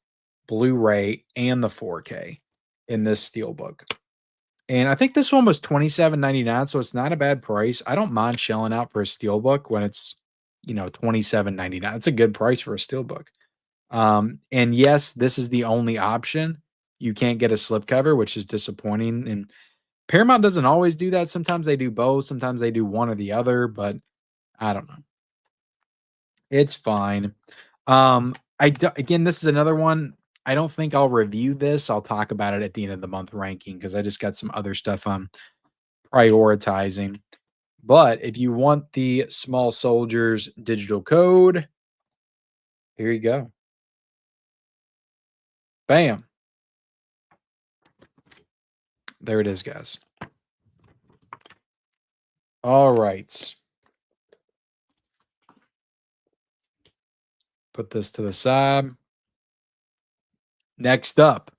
Blu-ray and the 4K in this Steelbook. And I think this one was $27.99, so it's not a bad price. I don't mind shelling out for a Steelbook when it's, $27.99. It's a good price for a Steelbook. And yes, this is the only option. You can't get a slipcover, which is disappointing. And Paramount doesn't always do that. Sometimes they do both. Sometimes they do one or the other, but I don't know. It's fine. Again, this is another one. I don't think I'll review this. I'll talk about it at the end of the month ranking because I just got some other stuff I'm prioritizing. But if you want the Small Soldiers digital code, here you go. Bam. There it is, guys. All right. Put this to the side. Next up,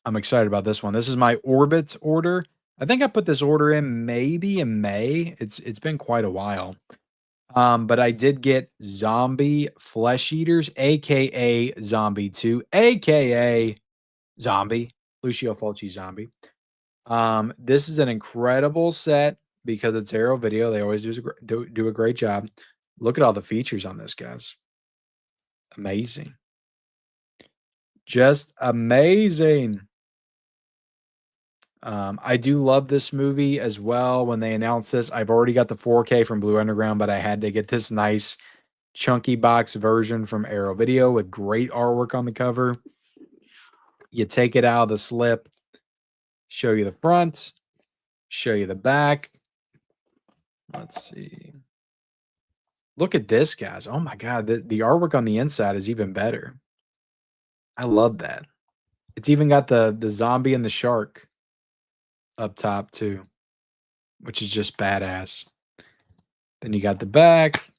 I'm excited about this one. This is my Orbit order. I think I put this order in maybe in May. It's been quite a while. But I did get Zombie Flesh Eaters, aka Zombie 2, aka Zombie, Lucio Fulci Zombie. This is an incredible set because it's Arrow Video. They always do a great job. Look at all the features on this, guys. Amazing. Just amazing. I do love this movie as well. When they announced this, I've already got the 4K from Blue Underground, but I had to get this nice chunky box version from Arrow Video with great artwork on the cover. You take it out of the slip, show you the front, show you the back. Let's see. Look at this, guys. Oh my God. The artwork on the inside is even better. I love that. It's even got the zombie and the shark up top too, which is just badass. Then you got the back.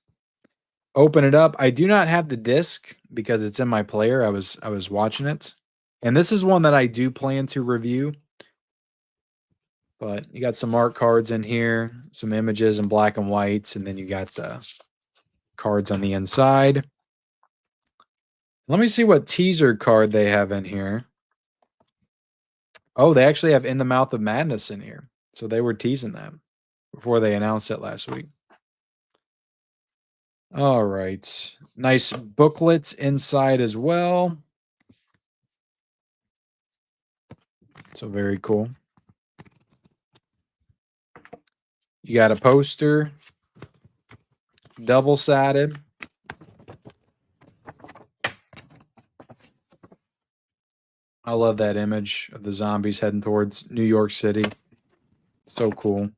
Open it up. I do not have the disc because it's in my player. I was watching it. And this is one that I do plan to review. But you got some art cards in here, some images in black and whites, and then you got the cards on the inside. Let me see what teaser card they have in here. Oh, they actually have In the Mouth of Madness in here. So they were teasing that before they announced it last week. All right. Nice booklets inside as well. So very cool. You got a poster, double-sided. I love that image of the zombies heading towards New York City. So cool.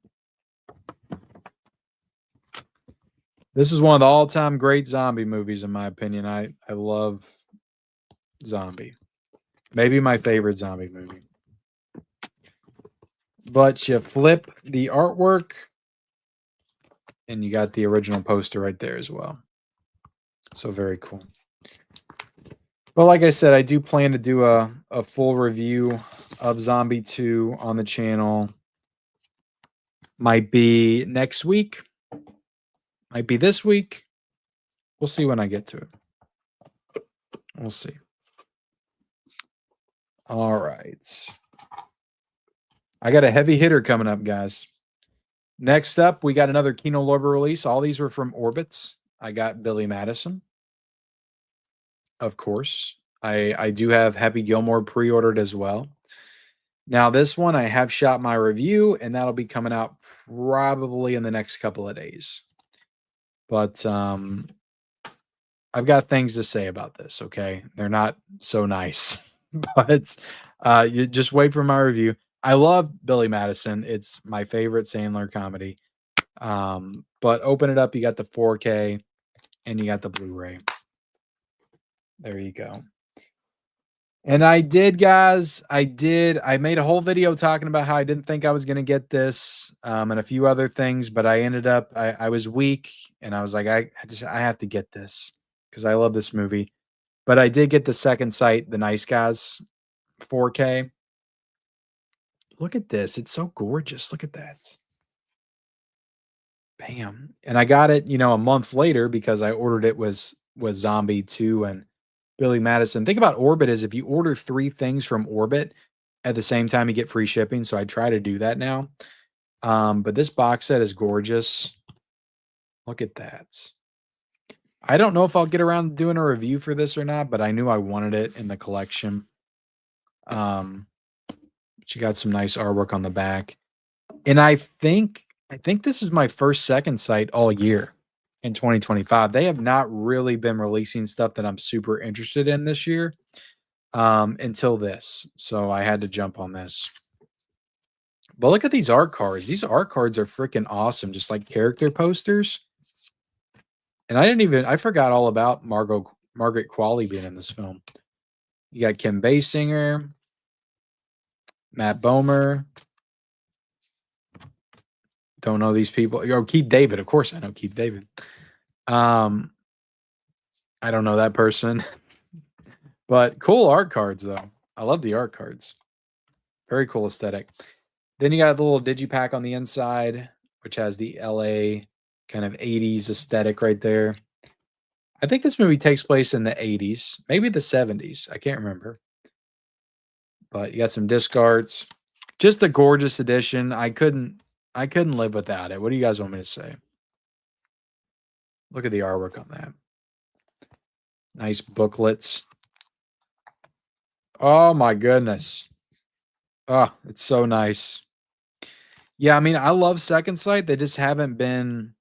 This is one of the all-time great zombie movies, in my opinion. I love Zombie. Maybe my favorite zombie movie. But you flip the artwork, and you got the original poster right there as well. So very cool. Well, like I said, I do plan to do a full review of Zombie 2 on the channel. Might be next week. Might be this week. We'll see when I get to it. We'll see. All right. I got a heavy hitter coming up, guys. Next up, we got another Kino Lorber release. All these were from Orbits. I got Billy Madison. Of course. I do have Happy Gilmore pre-ordered as well. Now, this one, I have shot my review, and that'll be coming out probably in the next couple of days. But I've got things to say about this, okay? They're not so nice. But you just wait for my review. I love Billy Madison. It's my favorite Sandler comedy. But open it up. You got the 4K, and you got the Blu-ray. There you go. And I did, guys. I made a whole video talking about how I didn't think I was going to get this and a few other things, but I ended up, I was weak, and I was like, I have to get this because I love this movie. But I did get the Second Sight, The Nice Guys 4K. Look at this. It's so gorgeous. Look at that. Bam. And I got it, a month later because I ordered it with Zombie 2 and Billy Madison. Think about Orbit is if you order 3 things from Orbit at the same time, you get free shipping. So I try to do that now. But this box set is gorgeous. Look at that. I don't know if I'll get around to doing a review for this or not, but I knew I wanted it in the collection. But you got some nice artwork on the back. And I think this is my first Second Sight all year. In 2025, they have not really been releasing stuff that I'm super interested in this year until this. So I had to jump on this. But look at these art cards. These art cards are freaking awesome, just like character posters. And I forgot all about Margaret Qualley being in this film. You got Kim Basinger, Matt Bomer. Don't know these people. Oh, Keith David. Of course I know Keith David. I don't know that person. But cool art cards, though. I love the art cards. Very cool aesthetic. Then you got the little digipack on the inside, which has the LA kind of 80s aesthetic right there. I think this movie takes place in the 80s, maybe the 70s. I can't remember. But you got some disc arts. Just a gorgeous edition. I couldn't live without it. What do you guys want me to say? Look at the artwork on that. Nice booklets. Oh my goodness. Oh, it's so nice. Yeah, I mean, I love Second Sight. They haven't been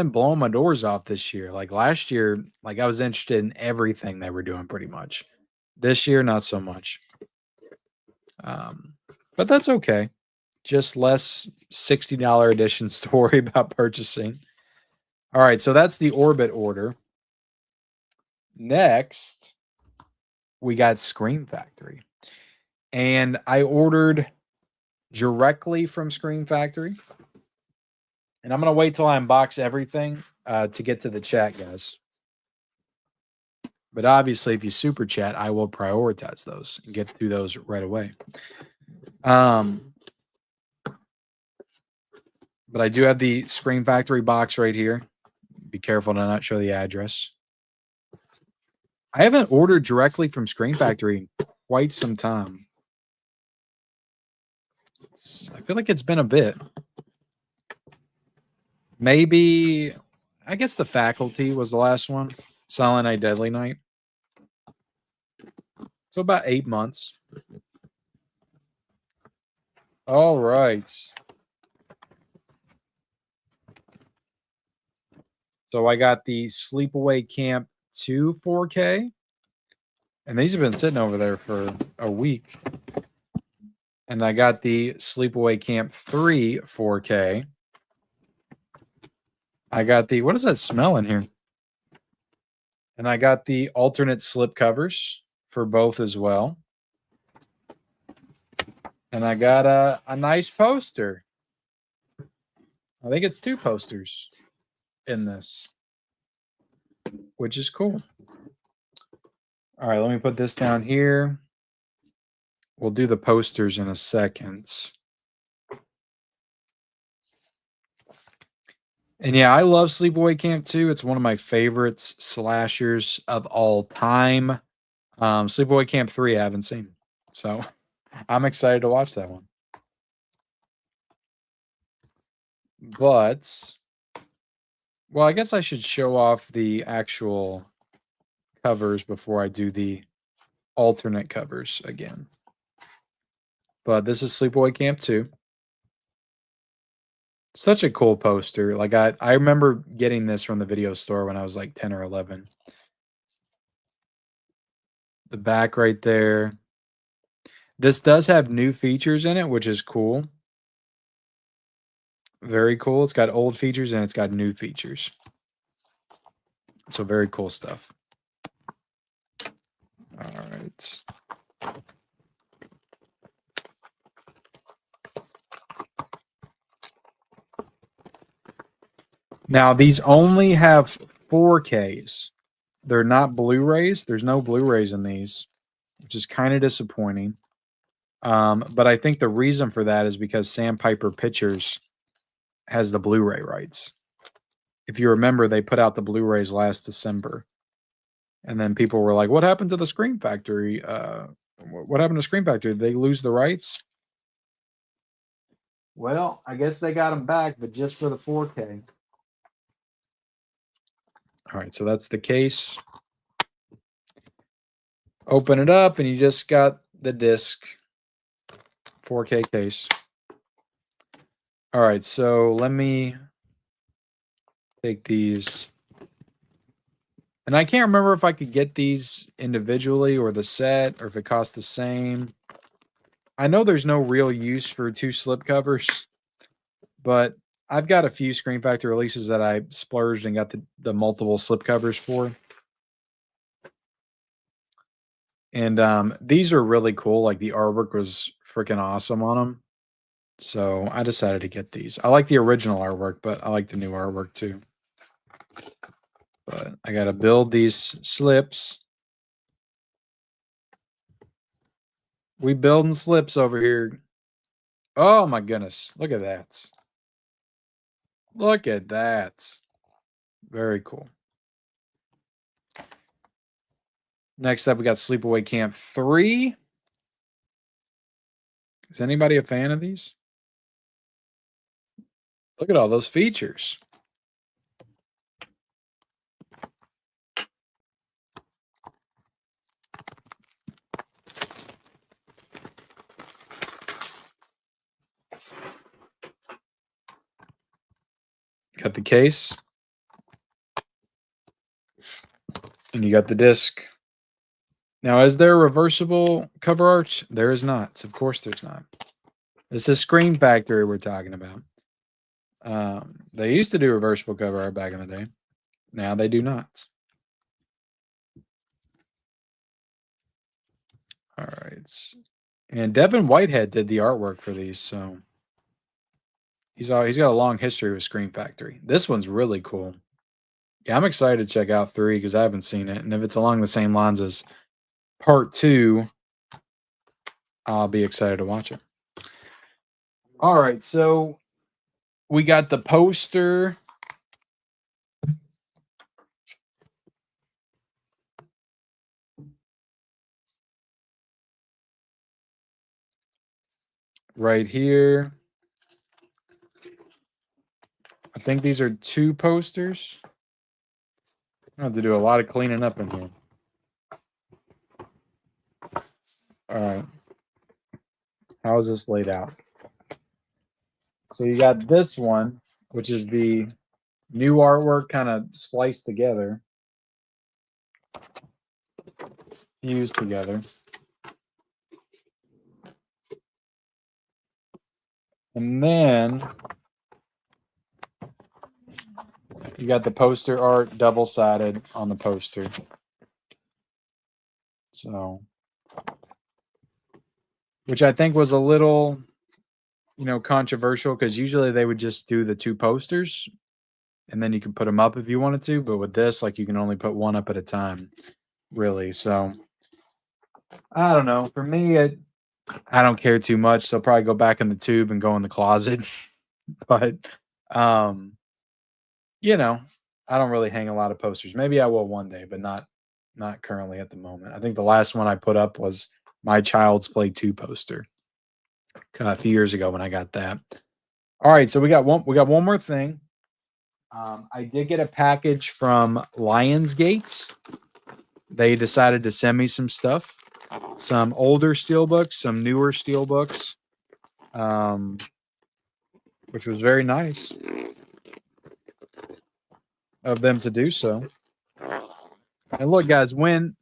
blowing my doors off this year. Like last year, like I was interested in everything they were doing pretty much. This year, not so much. But that's okay. Just less $60 editions to worry about purchasing. All right, so that's the Orbit order. Next, we got Scream Factory. And I ordered directly from Scream Factory. And I'm going to wait till I unbox everything to get to the chat, guys. But obviously, if you super chat, I will prioritize those and get through those right away. But I do have the Scream Factory box right here. Be careful to not show the address. I haven't ordered directly from Scream Factory in quite some time. I feel like it's been a bit. Maybe, I guess The Faculty was the last one. Silent Night, Deadly Night. So about 8 months. All right. So I got the Sleepaway Camp 2 4K. And these have been sitting over there for a week. And I got the Sleepaway Camp 3 4K. I got the, what is that smell in here? And I got the alternate slip covers for both as well. And I got a nice poster. I think it's 2 posters in this, which is cool. All right, let me put this down here. We'll do the posters in a second. And yeah, I love Sleepaway Camp 2. It's one of my favorites slashers of all time. Sleepaway Camp 3 I haven't seen. So I'm excited to watch that one. But, well, I guess I should show off the actual covers before I do the alternate covers again. But this is Sleepaway Camp 2. Such a cool poster. Like I remember getting this from the video store when I was like 10 or 11. The back right there. This does have new features in it, which is cool. Very cool. It's got old features and it's got new features. So very cool stuff. All right. Now, these only have 4Ks. They're not Blu-rays. There's no Blu-rays in these, which is kind of disappointing. But I think the reason for that is because Sandpiper Pictures has the Blu-ray rights. If you remember, they put out the Blu-rays last December. And then people were like, what happened to the Scream Factory? What happened to Scream Factory? Did they lose the rights? Well, I guess they got them back, but just for the 4K. All right, so that's the case. Open it up, and you just got the disc. 4K case. All right, so let me take these. And I can't remember if I could get these individually or the set, or if it costs the same. I know there's no real use for 2 slipcovers, but I've got a few Scream Factory releases that I splurged and got the multiple slipcovers for. And these are really cool. Like the artwork was freaking awesome on them. So I decided to get these. I like the original artwork, but I like the new artwork too. But I got to build these slips. We building slips over here. Oh my goodness. Look at that. Look at that. Very cool. Next up, we got Sleepaway Camp 3. Is anybody a fan of these? Look at all those features. Got the case. And you got the disc. Now, is there reversible cover art? There is not. Of course there's not. This is Scream Factory we're talking about. They used to do reversible cover art back in the day. Now they do not. All right. And Devin Whitehead did the artwork for these, so he's got a long history with Scream Factory. This one's really cool. Yeah, I'm excited to check out 3 because I haven't seen it. And if it's along the same lines as Part 2, I'll be excited to watch it. All right, so We got the poster. Right here. I think these are 2 posters. I have to do a lot of cleaning up in here. All right. How is this laid out? So you got this one, which is the new artwork kind of spliced together, fused together. And then you got the poster art double-sided on the poster. So, which I think was a little, controversial, because usually they would just do the 2 posters and then you can put them up if you wanted to. But with this, like, you can only put one up at a time, really. So, I don't know. For me, I don't care too much. So I'll probably go back in the tube and go in the closet. But, I don't really hang a lot of posters. Maybe I will one day, but not currently at the moment. I think the last one I put up was my Child's Play 2 poster a few years ago when I got that. All right, so we got one more thing. I did get a package from Lionsgate. They decided to send me some stuff, some older steelbooks, some newer steelbooks, which was very nice of them to do so. And look, guys, when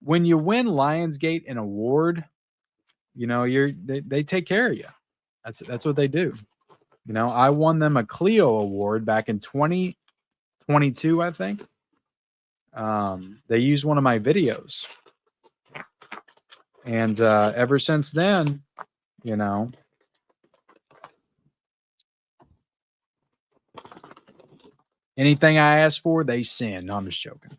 you win Lionsgate an award, they take care of you. That's what they do. I won them a Clio award back in 2022, I think. They used one of my videos. And ever since then, anything I asked for, they send. No, I'm just joking.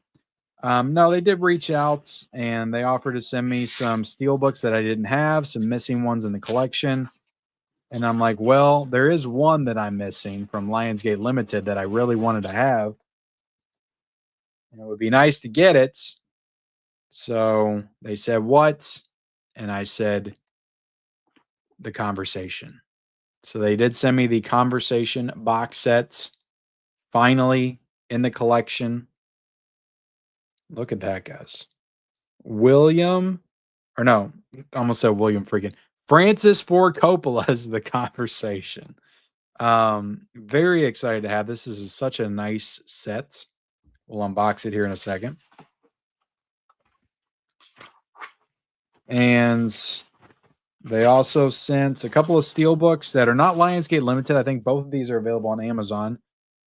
No, they did reach out and they offered to send me some steelbooks that I didn't have, some missing ones in the collection. And I'm like, well, there is one that I'm missing from Lionsgate Limited that I really wanted to have. And it would be nice to get it. So they said, what? And I said, The Conversation. So they did send me the Conversation box sets, finally in the collection. Look at that, guys. Francis Ford Coppola's The Conversation. Very excited to have this. This is such a nice set. We'll unbox it here in a second. And they also sent a couple of steelbooks that are not Lionsgate Limited. I think both of these are available on Amazon,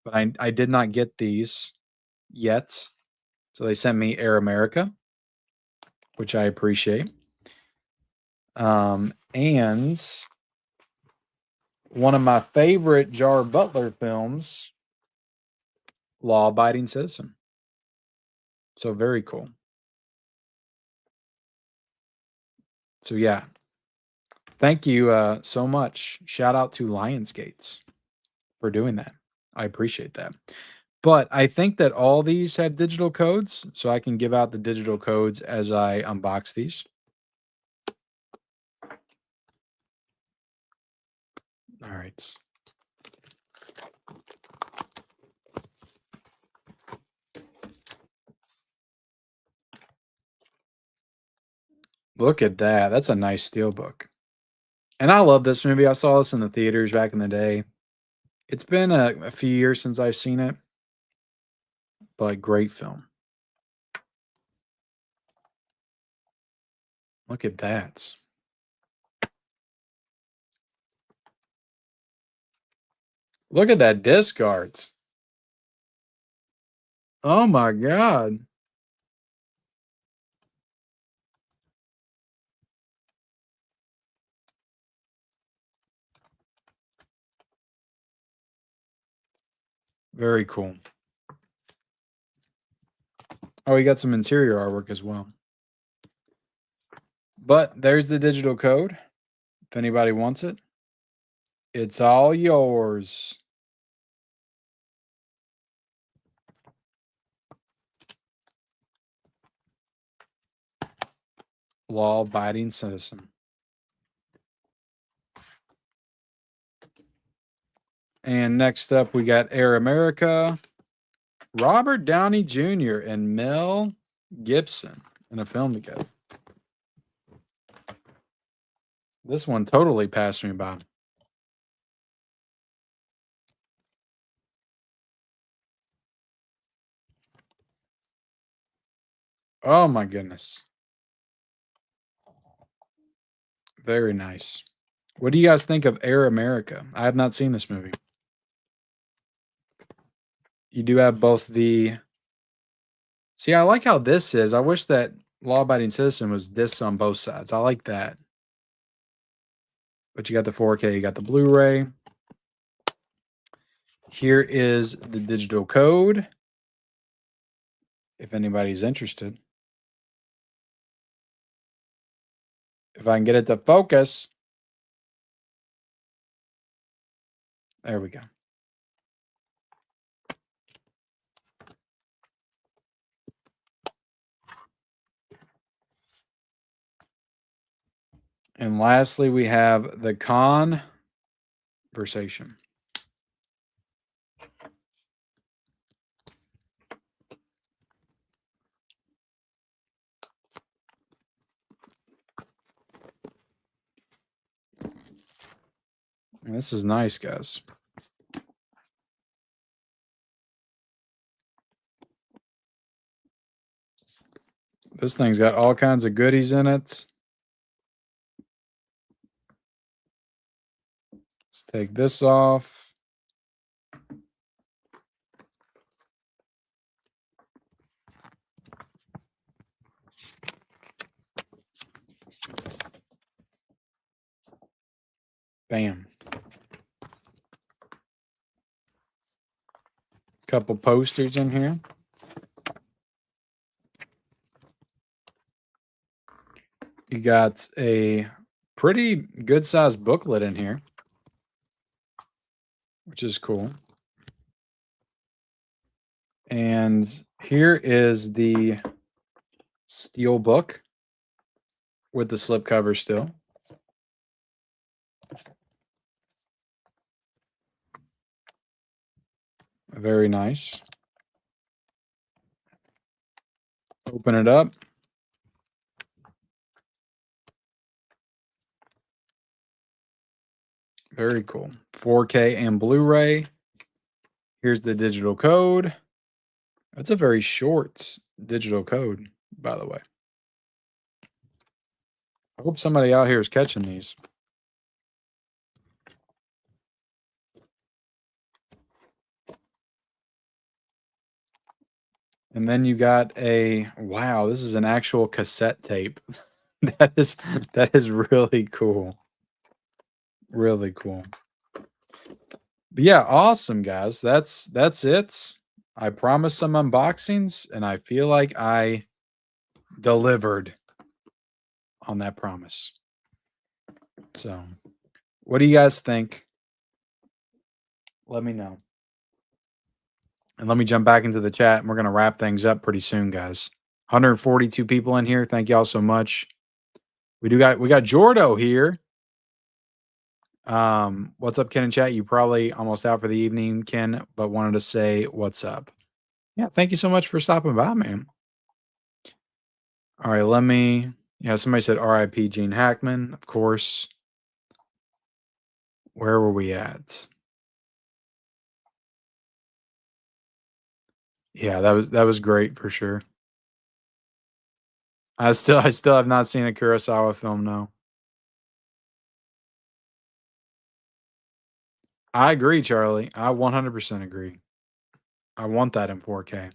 but I did not get these yet. So they sent me Air America, which I appreciate. And one of my favorite Jar Butler films, Law Abiding Citizen. So very cool. So yeah, thank you so much. Shout out to Lionsgate for doing that. I appreciate that. But I think that all these have digital codes, so I can give out the digital codes as I unbox these. All right. Look at that. That's a nice steelbook. And I love this movie. I saw this in the theaters back in the day. It's been a few years since I've seen it, but great film. Look at that. Look at that disc art. Oh my God. Very cool. Oh, you got some interior artwork as well. But there's the digital code. If anybody wants it, it's all yours. law-abiding citizen. And next up, we got Air America, Robert Downey Jr. and Mel Gibson in a film together. This one totally passed me by. Oh my goodness. Very nice. What do you guys think of Air America? I have not seen this movie. You do have both the... See, I like how this is. I wish that Law Abiding Citizen was this on both sides. I like that. But you got the 4K, you got the Blu-ray. Here is the digital code, if anybody's interested. If I can get it to focus. There we go. And lastly, we have the conversation. And this is nice, guys. This thing's got all kinds of goodies in it. Let's take this off. Bam. Couple posters in here. You got a pretty good sized booklet in here, which is cool. And here is the steel book with the slipcover still. Very nice. Open it up. Very cool. 4K and Blu-ray. Here's the digital code. That's a very short digital code, by the way. I hope somebody out here is catching these. And then you got a, wow, this is an actual cassette tape. that is really cool. Really cool. But yeah, awesome, guys. That's it. I promised some unboxings, and I feel like I delivered on that promise. So, what do you guys think? Let me know. And let me jump back into the chat, and we're going to wrap things up pretty soon, guys. 142 people in here. Thank y'all so much. We got Jordo here. What's up, Ken and chat? You probably almost out for the evening, Ken, but wanted to say what's up. Yeah, thank you so much for stopping by, man. All right, somebody said RIP Gene Hackman, of course. Where were we at? Yeah, that was great for sure. I still have not seen a Kurosawa film, no. I agree, Charlie. I 100% agree. I want that in 4K.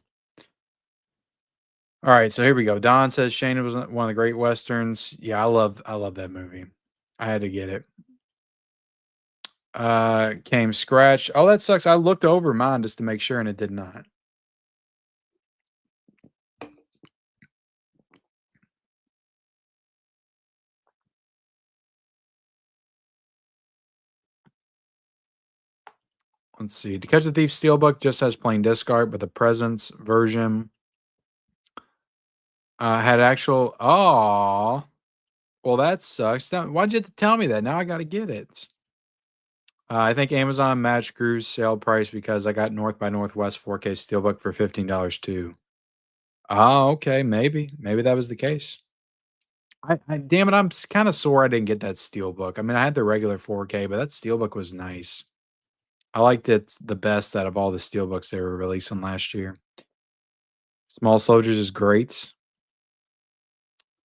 All right, so here we go. Don says Shane was one of the great westerns. Yeah, I love that movie. I had to get it. Came scratched. Oh, that sucks. I looked over mine just to make sure, and it did not. Let's see. To Catch a Thief Steelbook just has plain disc art, but the Presence version had actual. Oh, Well, that sucks. Why'd you have to tell me that? Now I gotta get it. I think Amazon Match Cruise sale price because I got North by Northwest 4K Steelbook for $15 too. Oh, okay, maybe that was the case. I damn it, I'm kind of sore I didn't get that Steelbook. I mean, I had the regular 4K, but that Steelbook was nice. I liked it the best out of all the Steelbooks they were releasing last year. Small Soldiers is great.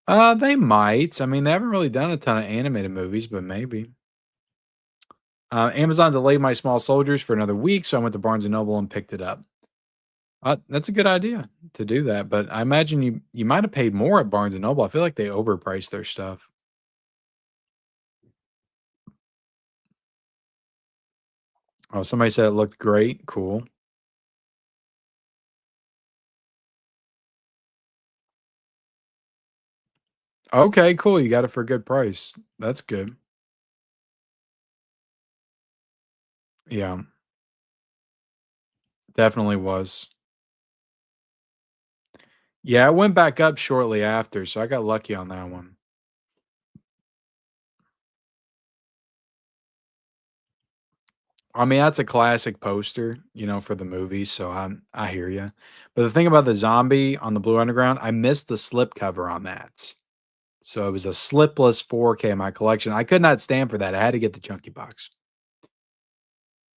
They might. I mean, they haven't really done a ton of animated movies, but maybe. Amazon delayed My Small Soldiers for another week, so I went to Barnes& and Noble and picked it up. That's a good idea to do that, but I imagine you might have paid more at Barnes& and Noble. I feel like they overpriced their stuff. Oh, somebody said it looked great. Cool. Okay, cool. You got it for a good price. That's good. Yeah, definitely was. Yeah, it went back up shortly after, so I got lucky on that one. I mean, that's a classic poster, for the movie, so I hear you. But the thing about the zombie on the Blue Underground, I missed the slip cover on that. So it was a slipless 4K in my collection. I could not stand for that. I had to get the chunky box.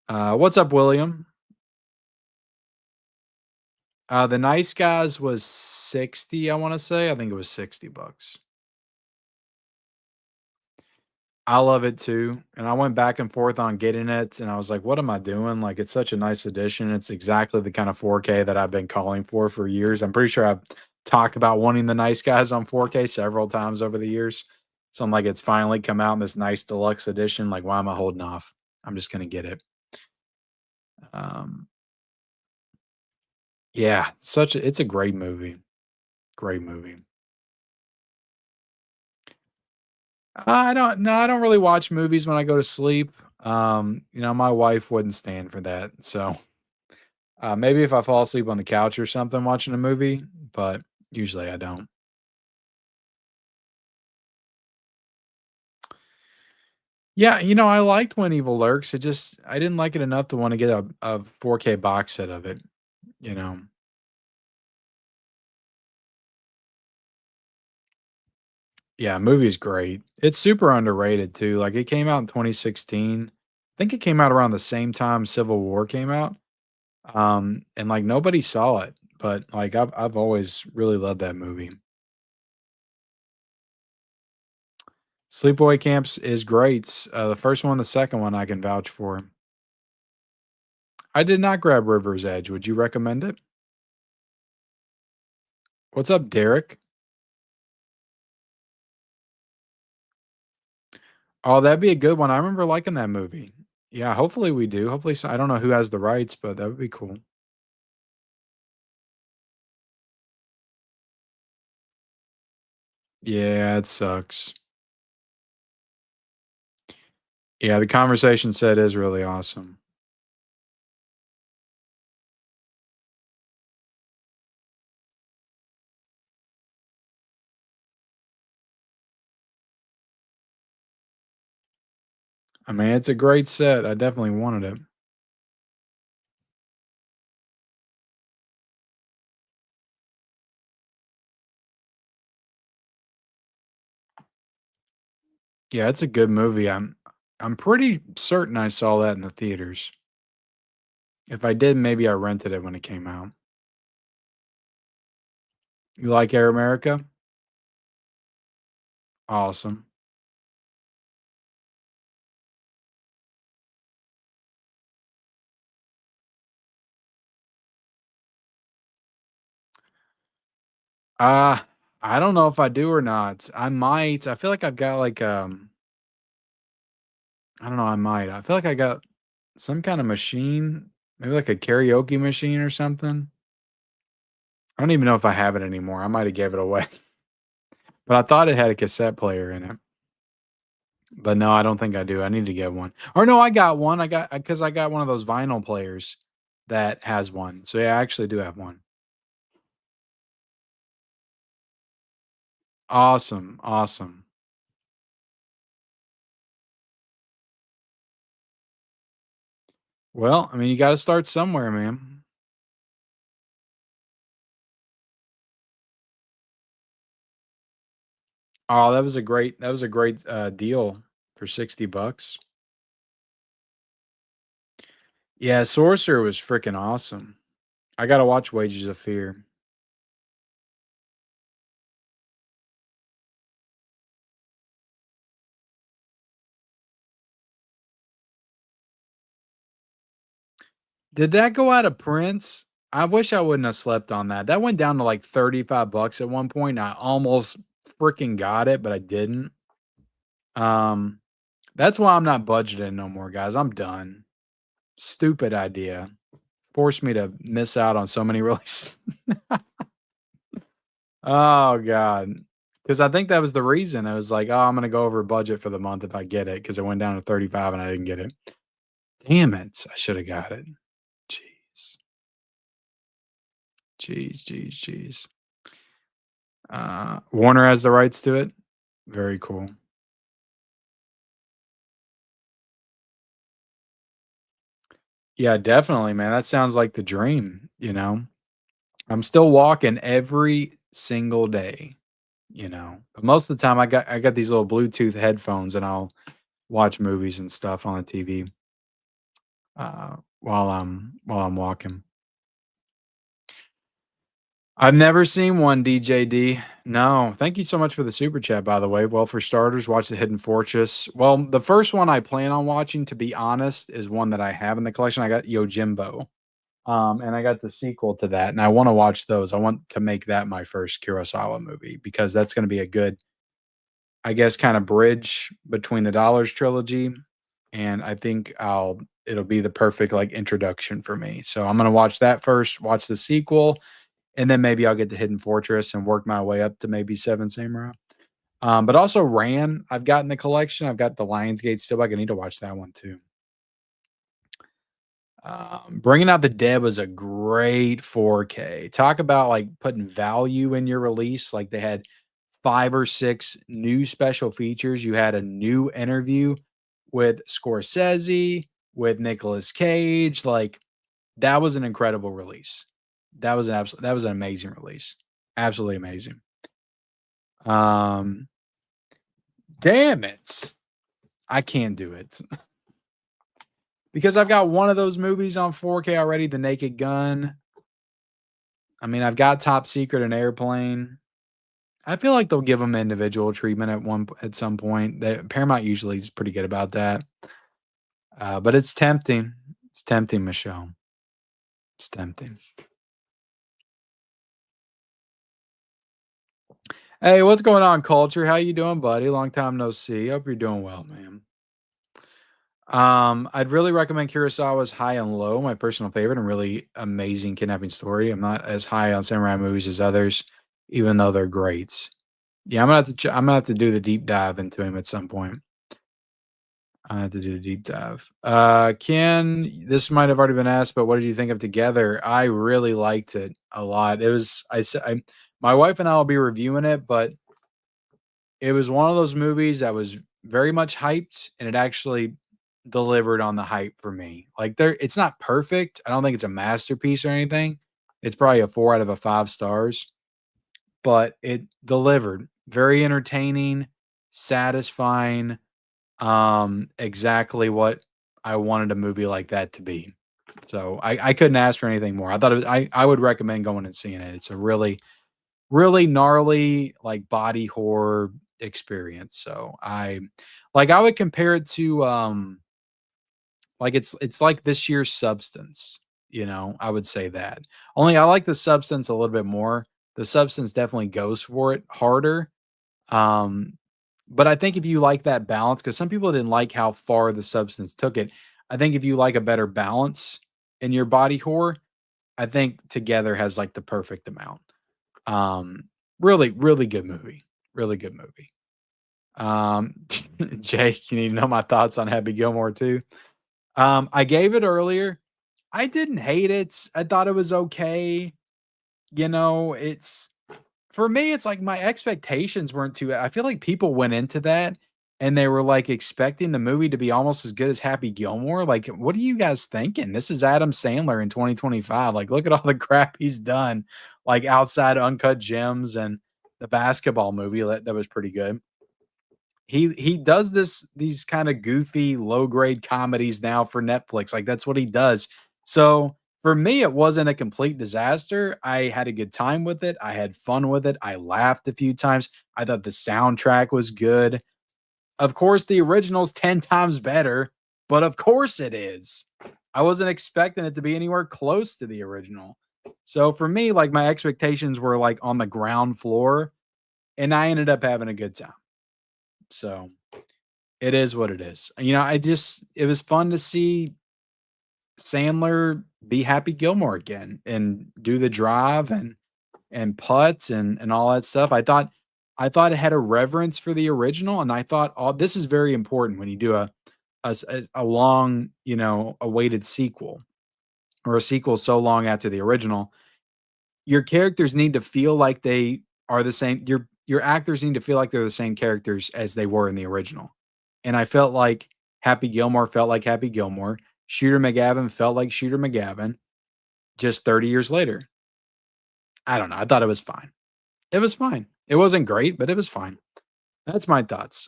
What's up, William? The Nice Guys was 60, I wanna say. I think it was 60 bucks. I love it too, and I went back and forth on getting it, and I was like, "What am I doing?" Like, it's such a nice addition. It's exactly the kind of 4K that I've been calling for years. I'm pretty sure I've talked about wanting the Nice Guys on 4K several times over the years. So I'm like, it's finally come out in this nice deluxe edition. Like, why am I holding off? I'm just gonna get it. Um, yeah, it's a great movie. Great movie. I don't no, I don't really watch movies when I go to sleep. My wife wouldn't stand for that. So, maybe if I fall asleep on the couch or something watching a movie, but usually I don't. Yeah, I liked When Evil Lurks. I didn't like it enough to want to get a 4K box set of it, you know. Yeah, movie is great. It's super underrated too. Like it came out in 2016. I think it came out around the same time Civil War came out. And like nobody saw it, but like I've always really loved that movie. Sleepaway Camps is great. The first one, the second one, I can vouch for. I did not grab River's Edge. Would you recommend it? What's up, Derek? Oh, that'd be a good one. I remember liking that movie. Yeah, hopefully we do. Hopefully, I don't know who has the rights, but that would be cool. Yeah, it sucks. Yeah, the conversation set is really awesome. I mean, it's a great set. I definitely wanted it. Yeah, it's a good movie. I'm pretty certain I saw that in the theaters. If I did, maybe I rented it when it came out. You like Air America? Awesome. Uh, I don't know if I do or not. I might. I feel like I've got like I don't know, I might. I feel like I got some kind of machine, maybe like a karaoke machine or something. I don't even know if I have it anymore. I might have gave it away. But I thought it had a cassette player in it. But no, I don't think I do. I need to get one. Or no, I got one. I got because I got one of those vinyl players that has one. So yeah, I actually do have one. Awesome. Awesome. Well, I mean, you gotta start somewhere, man. Oh, that was a great deal for 60 bucks. Yeah, Sorcerer was freaking awesome. I gotta watch Wages of Fear. Did that go out of Prince? I wish I wouldn't have slept on that. That went down to like 35 bucks at one point. I almost freaking got it, but I didn't. Um, that's why I'm not budgeting no more, guys. I'm done. Stupid idea. Forced me to miss out on so many releases. Oh god. Because I think that was the reason. I was like, oh, I'm gonna go over budget for the month if I get it, because it went down to 35 and I didn't get it. Damn it. I should have got it. Jeez. Jeez. Warner has the rights to it. Very cool. Yeah, definitely, man. That sounds like the dream. I'm still walking every single day. But most of the time I got these little Bluetooth headphones and I'll watch movies and stuff on the TV while I'm walking. I've never seen one, DJD. No, thank you so much for the super chat, by the way. Well, for starters, watch The Hidden Fortress. Well, the first one I plan on watching, to be honest, is one that I have in the collection. I got Yojimbo, and I got the sequel to that, and I want to watch those. I want to make that my first Kurosawa movie because that's going to be a good, I guess, kind of bridge between the Dollars trilogy, and I think it'll be the perfect like introduction for me. So I'm gonna watch that first, watch the sequel, and then maybe I'll get the Hidden Fortress and work my way up to maybe Seven Samurai. But also Ran, I've got in the collection. I've got the Lionsgate still. I need to watch that one too. Bringing Out the Dead was a great 4K. Talk about like putting value in your release. Like they had 5 or 6 new special features. You had a new interview with Scorsese, with Nicolas Cage. Like that was an incredible release. That was an amazing release. Absolutely amazing. Um, damn it. I can't do it. Because I've got one of those movies on 4K already, The Naked Gun. I mean, I've got Top Secret and Airplane. I feel like they'll give them individual treatment at some point. Paramount usually is pretty good about that. But it's tempting. It's tempting, Michelle. It's tempting. Hey, what's going on, Culture? How you doing, buddy? Long time no see. Hope you're doing well, man. I'd really recommend Kurosawa's High and Low, my personal favorite and really amazing kidnapping story. I'm not as high on samurai movies as others, even though they're great. Yeah, I'm gonna have to do the deep dive into him at some point. I have to do the deep dive. Ken, this might have already been asked, but what did you think of Together? I really liked it a lot. It was I said my wife and I will be reviewing it, but it was one of those movies that was very much hyped, and it actually delivered on the hype for me. Like, it's not perfect. I don't think it's a masterpiece or anything. It's probably a 4 out of a 5 stars, but it delivered. Very entertaining, satisfying, exactly what I wanted a movie like that to be. So I couldn't ask for anything more. I thought I would recommend going and seeing it. It's a really gnarly, like, body horror experience. So I would compare it to, like, it's like this year's Substance. I would say that. Only I like the Substance a little bit more. The Substance definitely goes for it harder. Um, but I think if you like that balance, because some people didn't like how far the Substance took it. I think if you like a better balance in your body horror, I think Together has like the perfect amount. Um, really good movie. Really good movie. Um, Jake, you need to know my thoughts on Happy Gilmore too. I gave it earlier. I didn't hate it. I thought it was okay. It's for me, it's like my expectations weren't too. I feel like people went into that and they were like expecting the movie to be almost as good as Happy Gilmore. Like, what are you guys thinking? This is Adam Sandler in 2025. Like, look at all the crap he's done, like outside Uncut Gems and the basketball movie that was pretty good. He does these kind of goofy low grade comedies now for Netflix. Like that's what he does. So for me, it wasn't a complete disaster. I had a good time with it. I had fun with it. I laughed a few times. I thought the soundtrack was good. Of course, the original's 10 times better, but of course it is. I wasn't expecting it to be anywhere close to the original. So for me, like my expectations were like on the ground floor, and I ended up having a good time. So it is what it is. It was fun to see Sandler be Happy Gilmore again and do the drive and putts and all that stuff. I thought it had a reverence for the original, and I thought this is very important when you do a long, awaited sequel or a sequel so long after the original. Your characters need to feel like they are the same. Your actors need to feel like they're the same characters as they were in the original. And I felt like Happy Gilmore felt like Happy Gilmore. Shooter McGavin felt like Shooter McGavin just 30 years later. I don't know. I thought it was fine. It was fine. It wasn't great, but it was fine. That's my thoughts.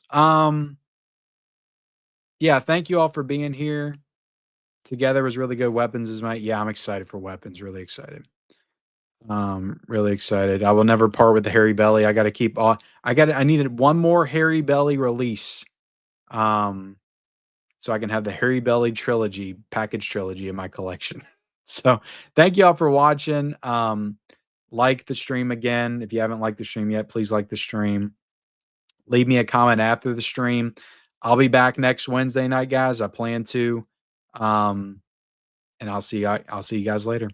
Yeah, thank you all for being here. Together was really good. Weapons is I'm excited for Weapons. Really excited. Really excited. I will never part with the Harry Belly. I needed one more Harry Belly release. So I can have the Harry Belly package trilogy in my collection. So thank you all for watching. Like the stream again. If you haven't liked the stream yet, please like the stream. Leave me a comment after the stream. I'll be back next Wednesday night, guys. I plan to. And I'll see you guys later.